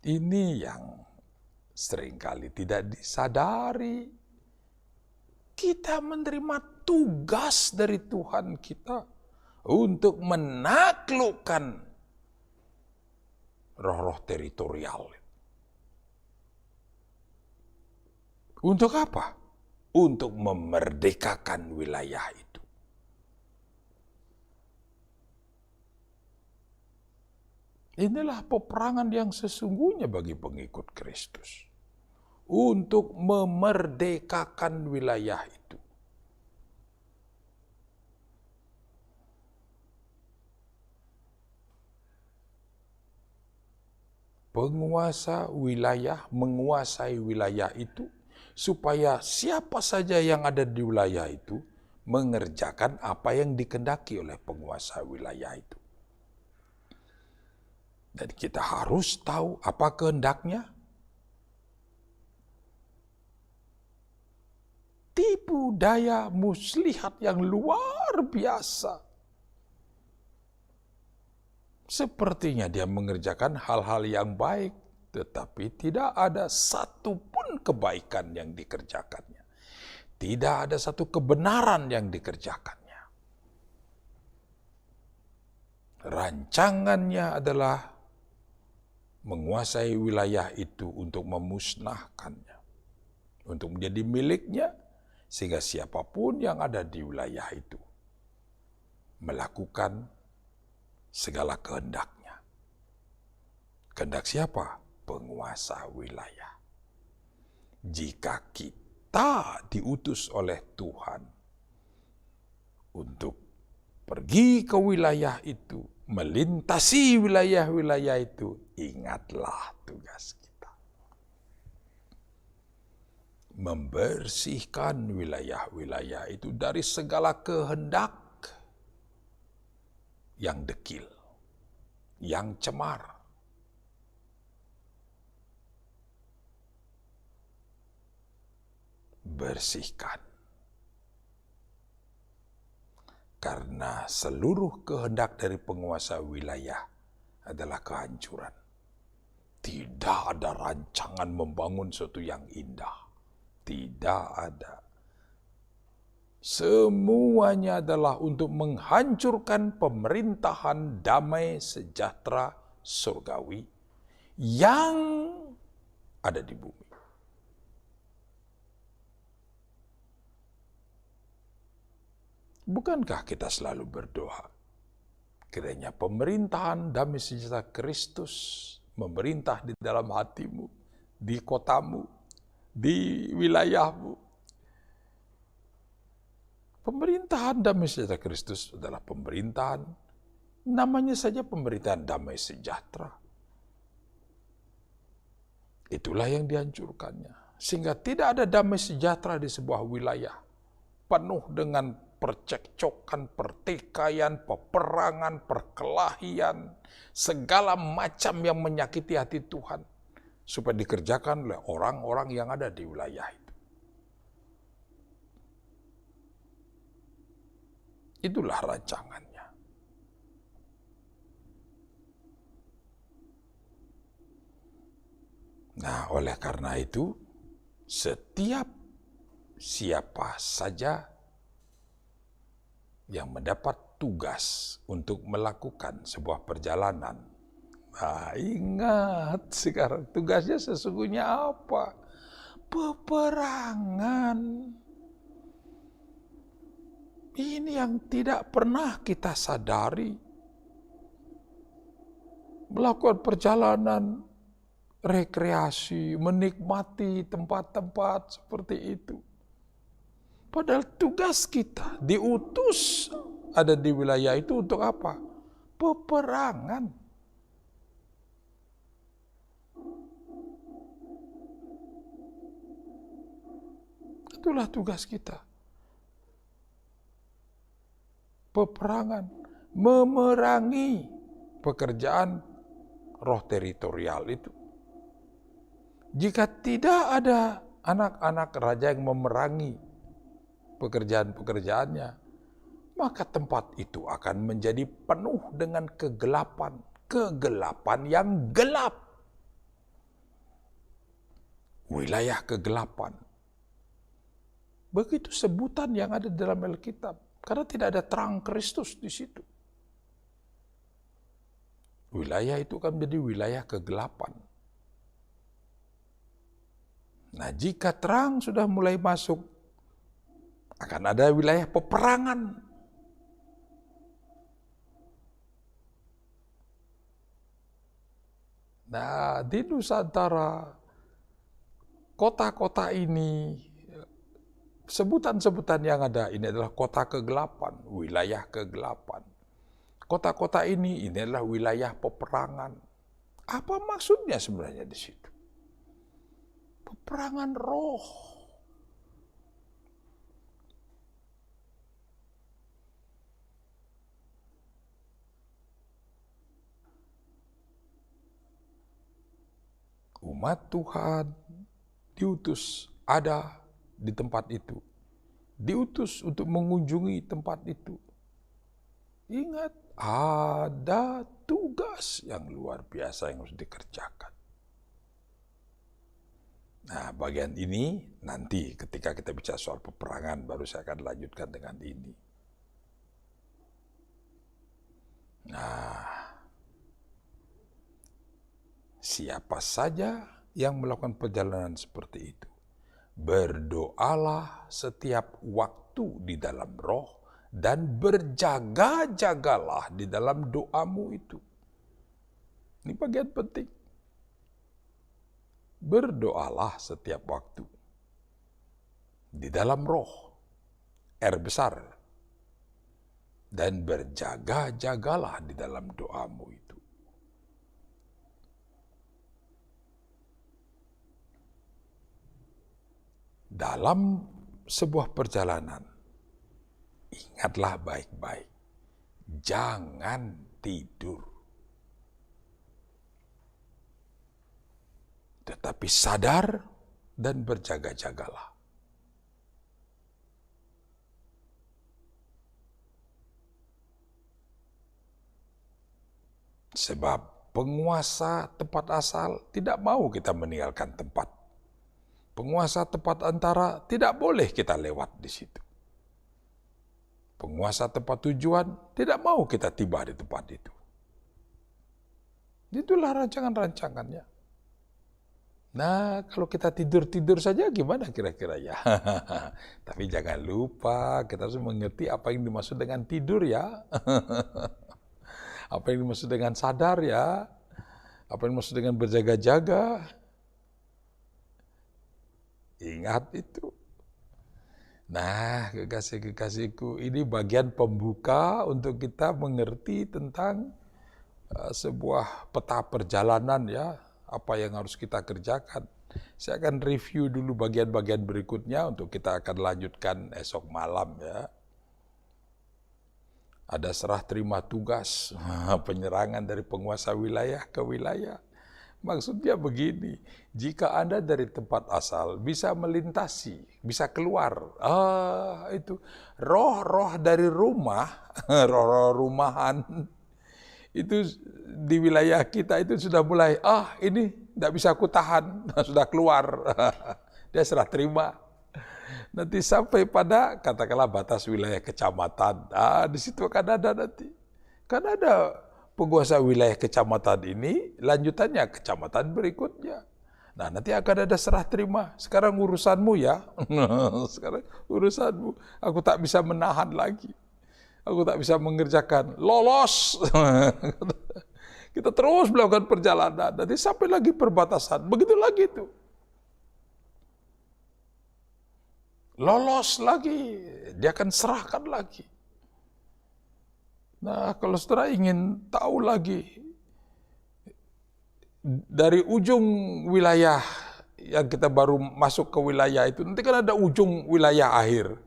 Ini yang seringkali tidak disadari. Kita menerima tugas dari Tuhan kita untuk menaklukkan roh-roh teritorial. Untuk apa? Untuk memerdekakan wilayah itu. Inilah peperangan yang sesungguhnya bagi pengikut Kristus. Untuk memerdekakan wilayah itu. Penguasa wilayah menguasai wilayah itu, supaya siapa saja yang ada di wilayah itu mengerjakan apa yang dikehendaki oleh penguasa wilayah itu. Dan kita harus tahu apa kehendaknya. Tipu daya muslihat yang luar biasa. Sepertinya dia mengerjakan hal-hal yang baik, tetapi tidak ada satupun kebaikan yang dikerjakannya. Tidak ada satu kebenaran yang dikerjakannya. Rancangannya adalah menguasai wilayah itu untuk memusnahkannya. Untuk menjadi miliknya, sehingga siapapun yang ada di wilayah itu melakukan segala kehendaknya. Kehendak siapa? Penguasa wilayah. Jika kita diutus oleh Tuhan untuk pergi ke wilayah itu, melintasi wilayah-wilayah itu, ingatlah tugas kita. Membersihkan wilayah-wilayah itu dari segala kehendak yang dekil, yang cemar. Bersihkan. Karena seluruh kehendak dari penguasa wilayah adalah kehancuran. Tidak ada rancangan membangun sesuatu yang indah. Tidak ada. Semuanya adalah untuk menghancurkan pemerintahan damai sejahtera surgawi yang ada di bumi. Bukankah kita selalu berdoa? Kiranya pemerintahan damai sejahtera Kristus memerintah di dalam hatimu, di kotamu, di wilayahmu. Pemerintahan damai sejahtera Kristus adalah pemerintahan, namanya saja pemerintahan damai sejahtera. Itulah yang dihancurkannya. Sehingga tidak ada damai sejahtera di sebuah wilayah. Penuh dengan percekcokan, pertikaian, peperangan, perkelahian, segala macam yang menyakiti hati Tuhan, supaya dikerjakan oleh orang-orang yang ada di wilayah itu. Itulah rancangannya. Nah, oleh karena itu, setiap siapa saja yang mendapat tugas untuk melakukan sebuah perjalanan, ingat sekarang tugasnya sesungguhnya apa? Peperangan. Ini yang tidak pernah kita sadari. Melakukan perjalanan rekreasi, menikmati tempat-tempat seperti itu. Padahal tugas kita diutus ada di wilayah itu untuk apa? Peperangan. Itulah tugas kita. Peperangan, memerangi pekerjaan roh teritorial itu. Jika tidak ada anak-anak raja yang memerangi pekerjaan-pekerjaannya, maka tempat itu akan menjadi penuh dengan kegelapan. Kegelapan yang gelap. Wilayah kegelapan. Begitu sebutan yang ada dalam Alkitab. Karena tidak ada terang Kristus di situ. Wilayah itu kan menjadi wilayah kegelapan. Nah, jika terang sudah mulai masuk, akan ada wilayah peperangan. Nah, di Nusantara, kota-kota ini, sebutan-sebutan yang ada ini adalah kota kegelapan, wilayah kegelapan. Kota-kota ini adalah wilayah peperangan. Apa maksudnya sebenarnya di situ? Peperangan roh. Umat Tuhan diutus ada di tempat itu. Diutus untuk mengunjungi tempat itu. Ingat, ada tugas yang luar biasa yang harus dikerjakan. Nah, bagian ini nanti ketika kita bicara soal peperangan baru saya akan lanjutkan dengan ini. Nah, siapa saja yang melakukan perjalanan seperti itu, berdoalah setiap waktu di dalam roh dan berjaga-jagalah di dalam doamu itu. Ini bagian penting. Berdoalah setiap waktu di dalam roh, R besar, dan berjaga-jagalah di dalam doamu itu. Dalam sebuah perjalanan, ingatlah baik-baik, jangan tidur. Tetapi sadar dan berjaga-jagalah. Sebab penguasa tempat asal tidak mau kita meninggalkan tempat. Penguasa tempat antara tidak boleh kita lewat di situ. Penguasa tempat tujuan tidak mau kita tiba di tempat itu. Itulah rancangan-rancangannya. Nah, kalau kita tidur-tidur saja gimana kira-kira ya? Tapi jangan lupa kita harus mengerti apa yang dimaksud dengan tidur ya. Apa yang dimaksud dengan sadar ya. Apa yang dimaksud dengan berjaga-jaga. Ingat itu. Nah, kekasih-kekasihku, ini bagian pembuka untuk kita mengerti tentang sebuah peta perjalanan ya. Apa yang harus kita kerjakan. Saya akan review dulu bagian-bagian berikutnya untuk kita akan lanjutkan esok malam ya. Ada serah terima tugas, penyerangan dari penguasa wilayah ke wilayah. Maksudnya begini, jika Anda dari tempat asal bisa melintasi, bisa keluar, itu roh-roh dari rumah, roh-roh rumahan, itu di wilayah kita itu sudah mulai, ini tidak bisa aku tahan, sudah keluar, dia serah terima. Nanti sampai pada katakanlah batas wilayah kecamatan, di situ akan ada nanti, kan ada penguasa wilayah kecamatan ini, lanjutannya kecamatan berikutnya. Nah, nanti akan ada serah terima. Sekarang urusanmu ya. Sekarang urusanmu. Aku tak bisa menahan lagi. Aku tak bisa mengerjakan. Lolos. Kita terus melakukan perjalanan. Nanti sampai lagi perbatasan. Begitu lagi itu. Lolos lagi. Dia akan serahkan lagi. Nah, kalau saudara ingin tahu lagi dari ujung wilayah yang kita baru masuk ke wilayah itu, nanti kan ada ujung wilayah akhir.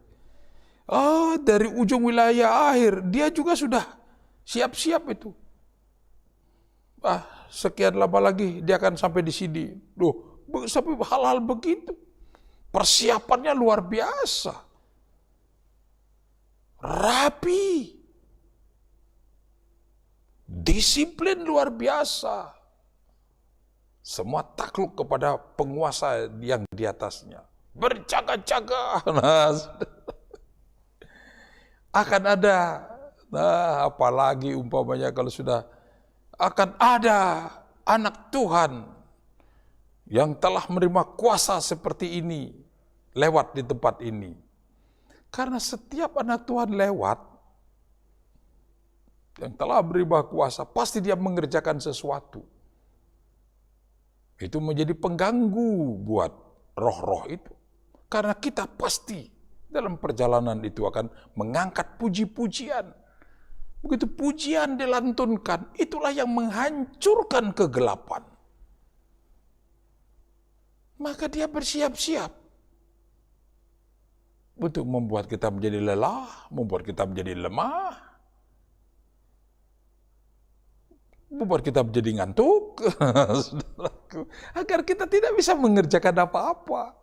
Dari ujung wilayah akhir, dia juga sudah siap-siap itu. Sekian lama lagi dia akan sampai di sini. Loh, sampai hal-hal begitu. Persiapannya luar biasa. Rapi. Disiplin luar biasa. Semua takluk kepada penguasa yang di atasnya. Berjaga-jaga. Akan ada, apalagi umpamanya kalau sudah akan ada anak Tuhan yang telah menerima kuasa seperti ini lewat di tempat ini. Karena setiap anak Tuhan lewat, yang telah menerima kuasa, pasti dia mengerjakan sesuatu. Itu menjadi pengganggu buat roh-roh itu. Karena kita pasti dalam perjalanan itu akan mengangkat puji-pujian. Begitu pujian dilantunkan, itulah yang menghancurkan kegelapan. Maka dia bersiap-siap untuk membuat kita menjadi lelah, membuat kita menjadi lemah, membuat kita menjadi ngantuk, agar kita tidak bisa mengerjakan apa-apa.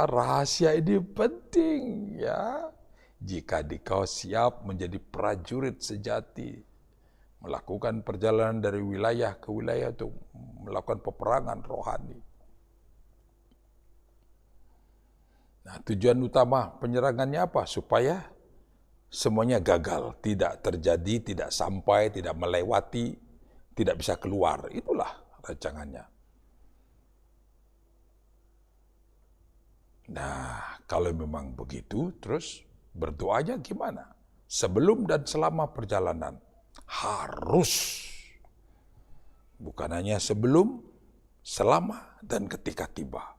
Rahasia ini penting ya. Jika dikau siap menjadi prajurit sejati, melakukan perjalanan dari wilayah ke wilayah untuk melakukan peperangan rohani. Nah, tujuan utama penyerangannya apa? Supaya semuanya gagal, tidak terjadi, tidak sampai, tidak melewati, tidak bisa keluar. Itulah rancangannya. Nah, kalau memang begitu, terus berdoanya gimana? Sebelum dan selama perjalanan harus. Bukan hanya sebelum, selama, dan ketika tiba.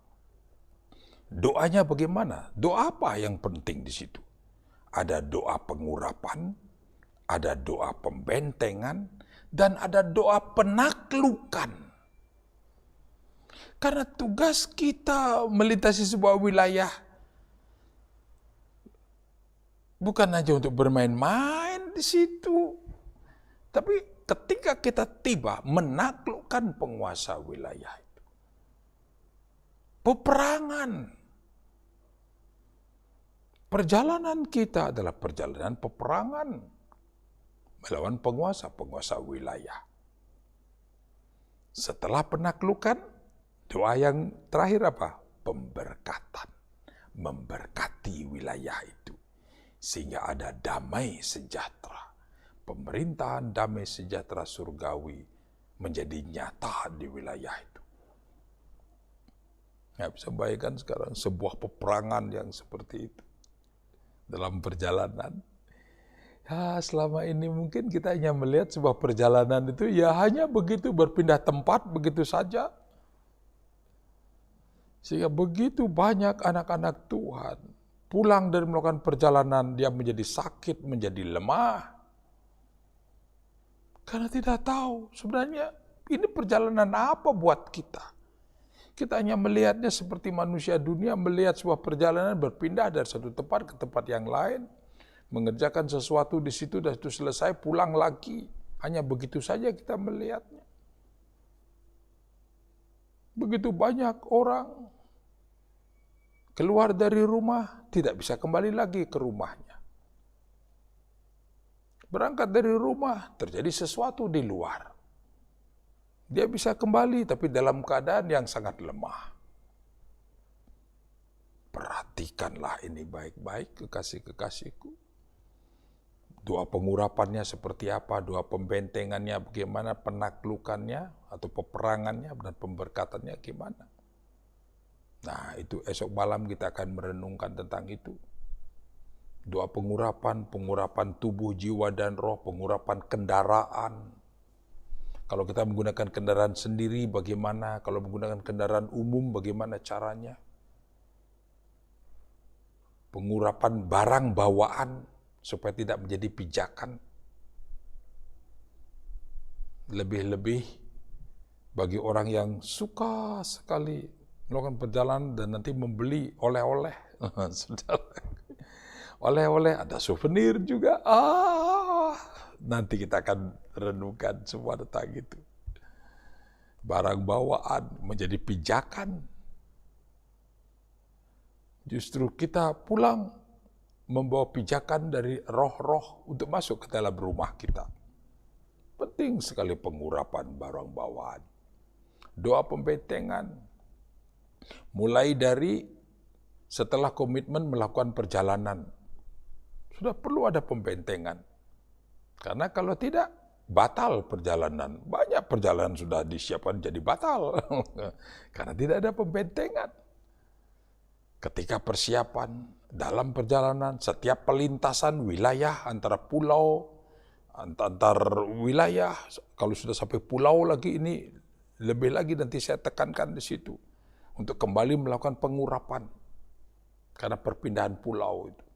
Doanya bagaimana? Doa apa yang penting di situ? Ada doa pengurapan, ada doa pembentengan, dan ada doa penaklukan. Karena tugas kita melintasi sebuah wilayah bukan hanya untuk bermain-main di situ, tapi ketika kita tiba menaklukkan penguasa wilayah itu. Peperangan. Perjalanan kita adalah perjalanan peperangan melawan penguasa wilayah. Setelah penaklukan, doa yang terakhir apa? Pemberkatan. Memberkati wilayah itu. Sehingga ada damai sejahtera. Pemerintahan damai sejahtera surgawi menjadi nyata di wilayah itu. Nggak bisa bayangkan sekarang sebuah peperangan yang seperti itu. Dalam perjalanan. Ya, selama ini mungkin kita hanya melihat sebuah perjalanan itu ya hanya begitu berpindah tempat begitu saja. Sehingga begitu banyak anak-anak Tuhan pulang dari melakukan perjalanan, dia menjadi sakit, menjadi lemah. Karena tidak tahu sebenarnya ini perjalanan apa buat kita. Kita hanya melihatnya seperti manusia dunia melihat sebuah perjalanan berpindah dari satu tempat ke tempat yang lain, mengerjakan sesuatu di situ dan itu selesai, pulang lagi. Hanya begitu saja kita melihatnya. Begitu banyak orang keluar dari rumah, tidak bisa kembali lagi ke rumahnya. Berangkat dari rumah, terjadi sesuatu di luar. Dia bisa kembali, tapi dalam keadaan yang sangat lemah. Perhatikanlah ini baik-baik, kekasih-kekasihku. Doa pengurapannya seperti apa, doa pembentengannya bagaimana, penaklukannya atau peperangannya dan pemberkatannya gimana. Nah, itu esok malam kita akan merenungkan tentang itu. Doa pengurapan, pengurapan tubuh, jiwa, dan roh, pengurapan kendaraan. Kalau kita menggunakan kendaraan sendiri bagaimana, kalau menggunakan kendaraan umum bagaimana caranya. Pengurapan barang bawaan, supaya tidak menjadi pijakan. Lebih-lebih bagi orang yang suka sekali melakukan perjalanan dan nanti membeli oleh-oleh. Oleh-oleh, ada souvenir juga. Nanti kita akan renungkan semua tentang itu. Barang bawaan menjadi pijakan. Justru kita pulang membawa pijakan dari roh-roh untuk masuk ke dalam rumah kita. Penting sekali pengurapan barang bawaan. Doa pembentengan. Mulai dari setelah komitmen melakukan perjalanan. Sudah perlu ada pembentengan. Karena kalau tidak, batal perjalanan. Banyak perjalanan sudah disiapkan jadi batal. Karena tidak ada pembentengan. Ketika persiapan dalam perjalanan, setiap pelintasan wilayah antara pulau, antar wilayah, kalau sudah sampai pulau lagi ini, lebih lagi nanti saya tekankan di situ. Untuk kembali melakukan pengurapan. Karena perpindahan pulau itu.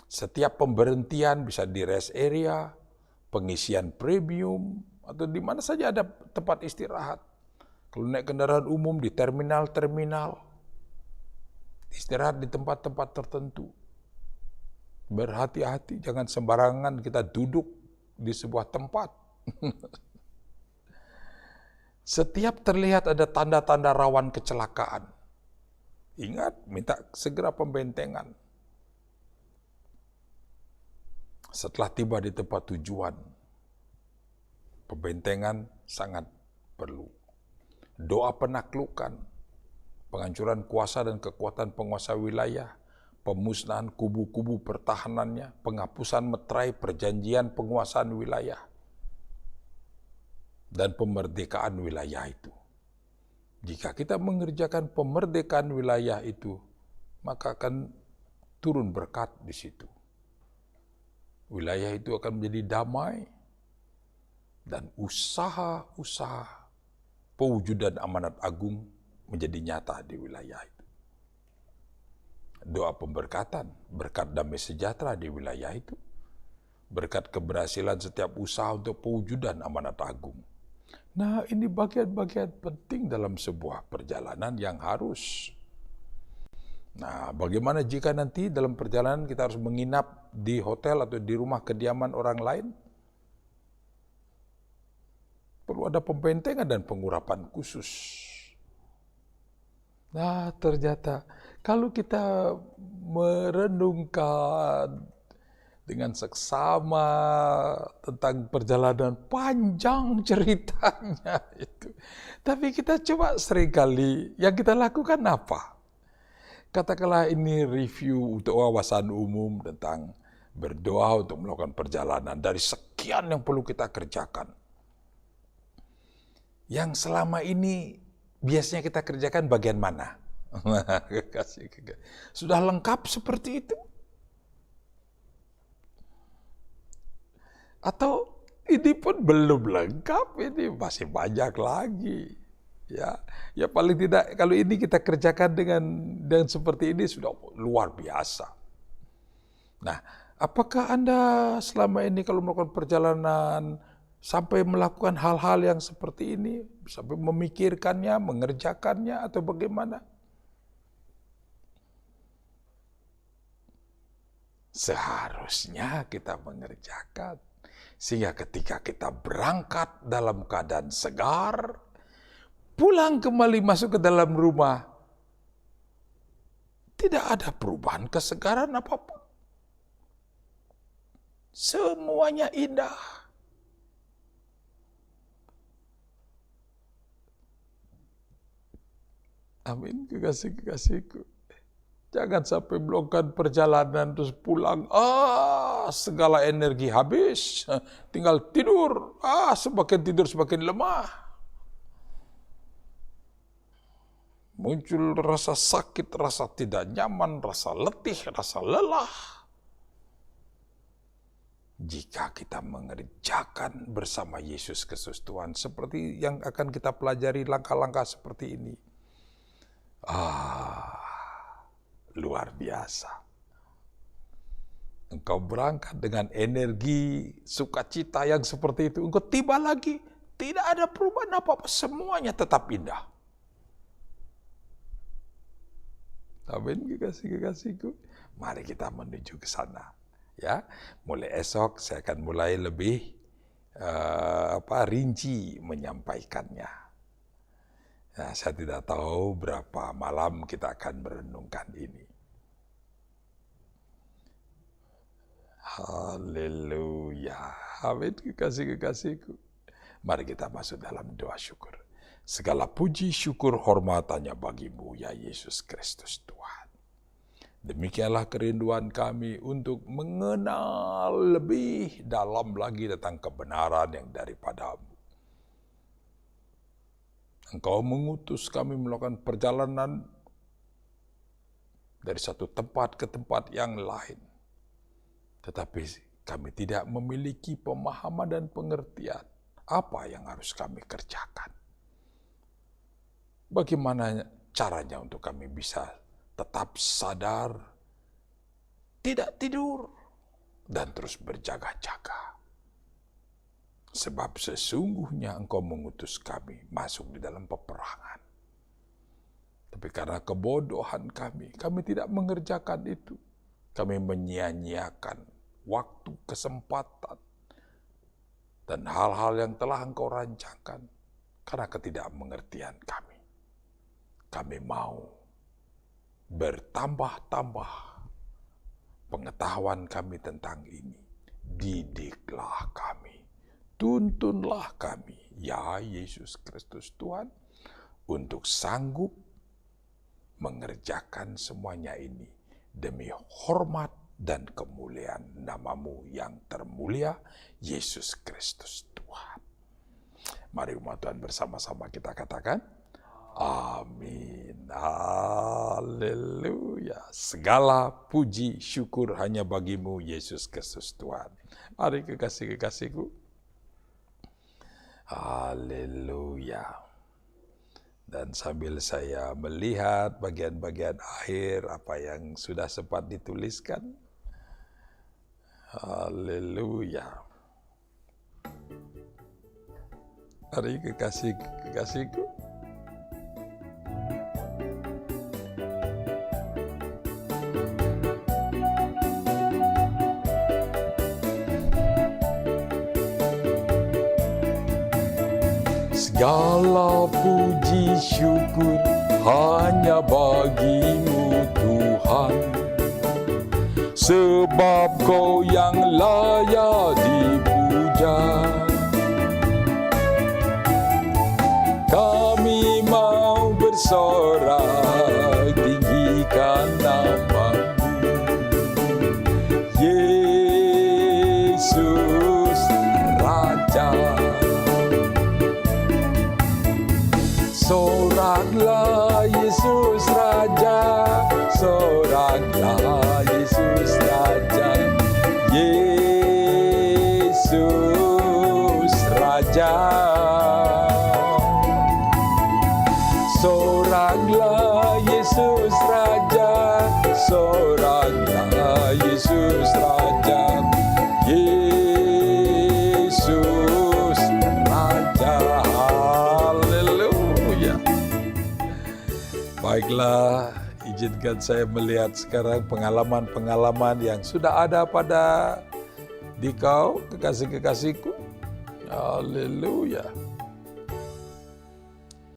Setiap pemberhentian bisa di rest area, pengisian premium, atau di mana saja ada tempat istirahat. Kalau naik kendaraan umum di terminal-terminal, istirahat di tempat-tempat tertentu. Berhati-hati, jangan sembarangan kita duduk di sebuah tempat. Setiap terlihat ada tanda-tanda rawan kecelakaan. Ingat, minta segera pembentengan. Setelah tiba di tempat tujuan, pembentengan sangat perlu. Doa penaklukan, penghancuran kuasa dan kekuatan penguasa wilayah, pemusnahan kubu-kubu pertahanannya, penghapusan meterai perjanjian penguasaan wilayah, dan pemerdekaan wilayah itu. Jika kita mengerjakan pemerdekaan wilayah itu, maka akan turun berkat di situ. Wilayah itu akan menjadi damai, dan usaha-usaha pewujudan amanat agung menjadi nyata di wilayah itu. Doa pemberkatan, berkat damai sejahtera di wilayah itu. Berkat keberhasilan setiap usaha untuk pewujudan amanat agung. Nah, ini bagian-bagian penting dalam sebuah perjalanan yang harus. Nah, bagaimana jika nanti dalam perjalanan kita harus menginap di hotel atau di rumah kediaman orang lain? Perlu ada pembentengan dan pengurapan khusus. Nah, ternyata kalau kita merenungkan dengan seksama tentang perjalanan panjang ceritanya itu. Tapi kita coba seringkali yang kita lakukan apa? Katakanlah ini review untuk wawasan umum tentang berdoa untuk melakukan perjalanan dari sekian yang perlu kita kerjakan. Yang selama ini biasanya kita kerjakan bagian mana? Sudah lengkap seperti itu? Atau ini pun belum lengkap, ini masih banyak lagi. Ya paling tidak kalau ini kita kerjakan dengan seperti ini sudah luar biasa. Nah, apakah Anda selama ini kalau melakukan perjalanan sampai melakukan hal-hal yang seperti ini, sampai memikirkannya, mengerjakannya, atau bagaimana? Seharusnya kita mengerjakan. Sehingga ketika kita berangkat dalam keadaan segar, pulang kembali masuk ke dalam rumah, tidak ada perubahan kesegaran apapun. Semuanya indah. Amin, kekasih-kekasihku. Jangan sampai melakukan perjalanan terus pulang, segala energi habis, tinggal tidur, semakin tidur semakin lemah. Muncul rasa sakit, rasa tidak nyaman, rasa letih, rasa lelah. Jika kita mengerjakan bersama Yesus Kristus Tuhan, seperti yang akan kita pelajari langkah-langkah seperti ini. Luar biasa. Engkau berangkat dengan energi sukacita yang seperti itu. Engkau tiba lagi, tidak ada perubahan apa-apa, semuanya tetap indah. Amin, kekasih-kekasihku. Mari kita menuju ke sana. Ya, mulai esok saya akan mulai lebih rinci menyampaikannya. Nah, saya tidak tahu berapa malam kita akan merenungkan ini. Haleluya. Amin, kekasih-kekasihku. Mari kita masuk dalam doa syukur. Segala puji, syukur, hormat hanya bagimu, ya Yesus Kristus Tuhan. Demikianlah kerinduan kami untuk mengenal lebih dalam lagi tentang kebenaran yang daripadamu. Engkau mengutus kami melakukan perjalanan dari satu tempat ke tempat yang lain. Tetapi kami tidak memiliki pemahaman dan pengertian apa yang harus kami kerjakan. Bagaimana caranya untuk kami bisa tetap sadar, tidak tidur, dan terus berjaga-jaga. Sebab sesungguhnya Engkau mengutus kami masuk di dalam peperangan. Tapi karena kebodohan kami tidak mengerjakan itu. Kami menyia-nyiakan waktu, kesempatan, dan hal-hal yang telah Engkau rancangkan karena ketidakmengertian kami. Kami mau bertambah-tambah pengetahuan kami tentang ini. Didiklah kami, tuntunlah kami, ya Yesus Kristus Tuhan, untuk sanggup mengerjakan semuanya ini demi hormat dan kemuliaan namamu yang termulia, Yesus Kristus Tuhan. Mari umat Tuhan bersama-sama kita katakan, amin. Haleluya. Segala puji syukur hanya bagimu, Yesus Kristus Tuhan. Mari kekasih-kekasihku. Haleluya. Dan sambil saya melihat bagian-bagian akhir apa yang sudah sempat dituliskan. Haleluya. Mari kekasih-kekasihku. Segala puji syukur hanya bagimu Tuhan, sebab Kau yang layak dipuja. Kami mau bersorak tinggikan nama-Mu, Yesus Raja. Soraklah Yesus Raja, soraklah Yesus Raja, Yesus Raja. Soraklah Yesus Raja, soraklah Yesus Raja, Yesus Raja. Baiklah, izinkan saya melihat sekarang pengalaman-pengalaman yang sudah ada pada di kau, kekasih-kekasihku. Haleluya.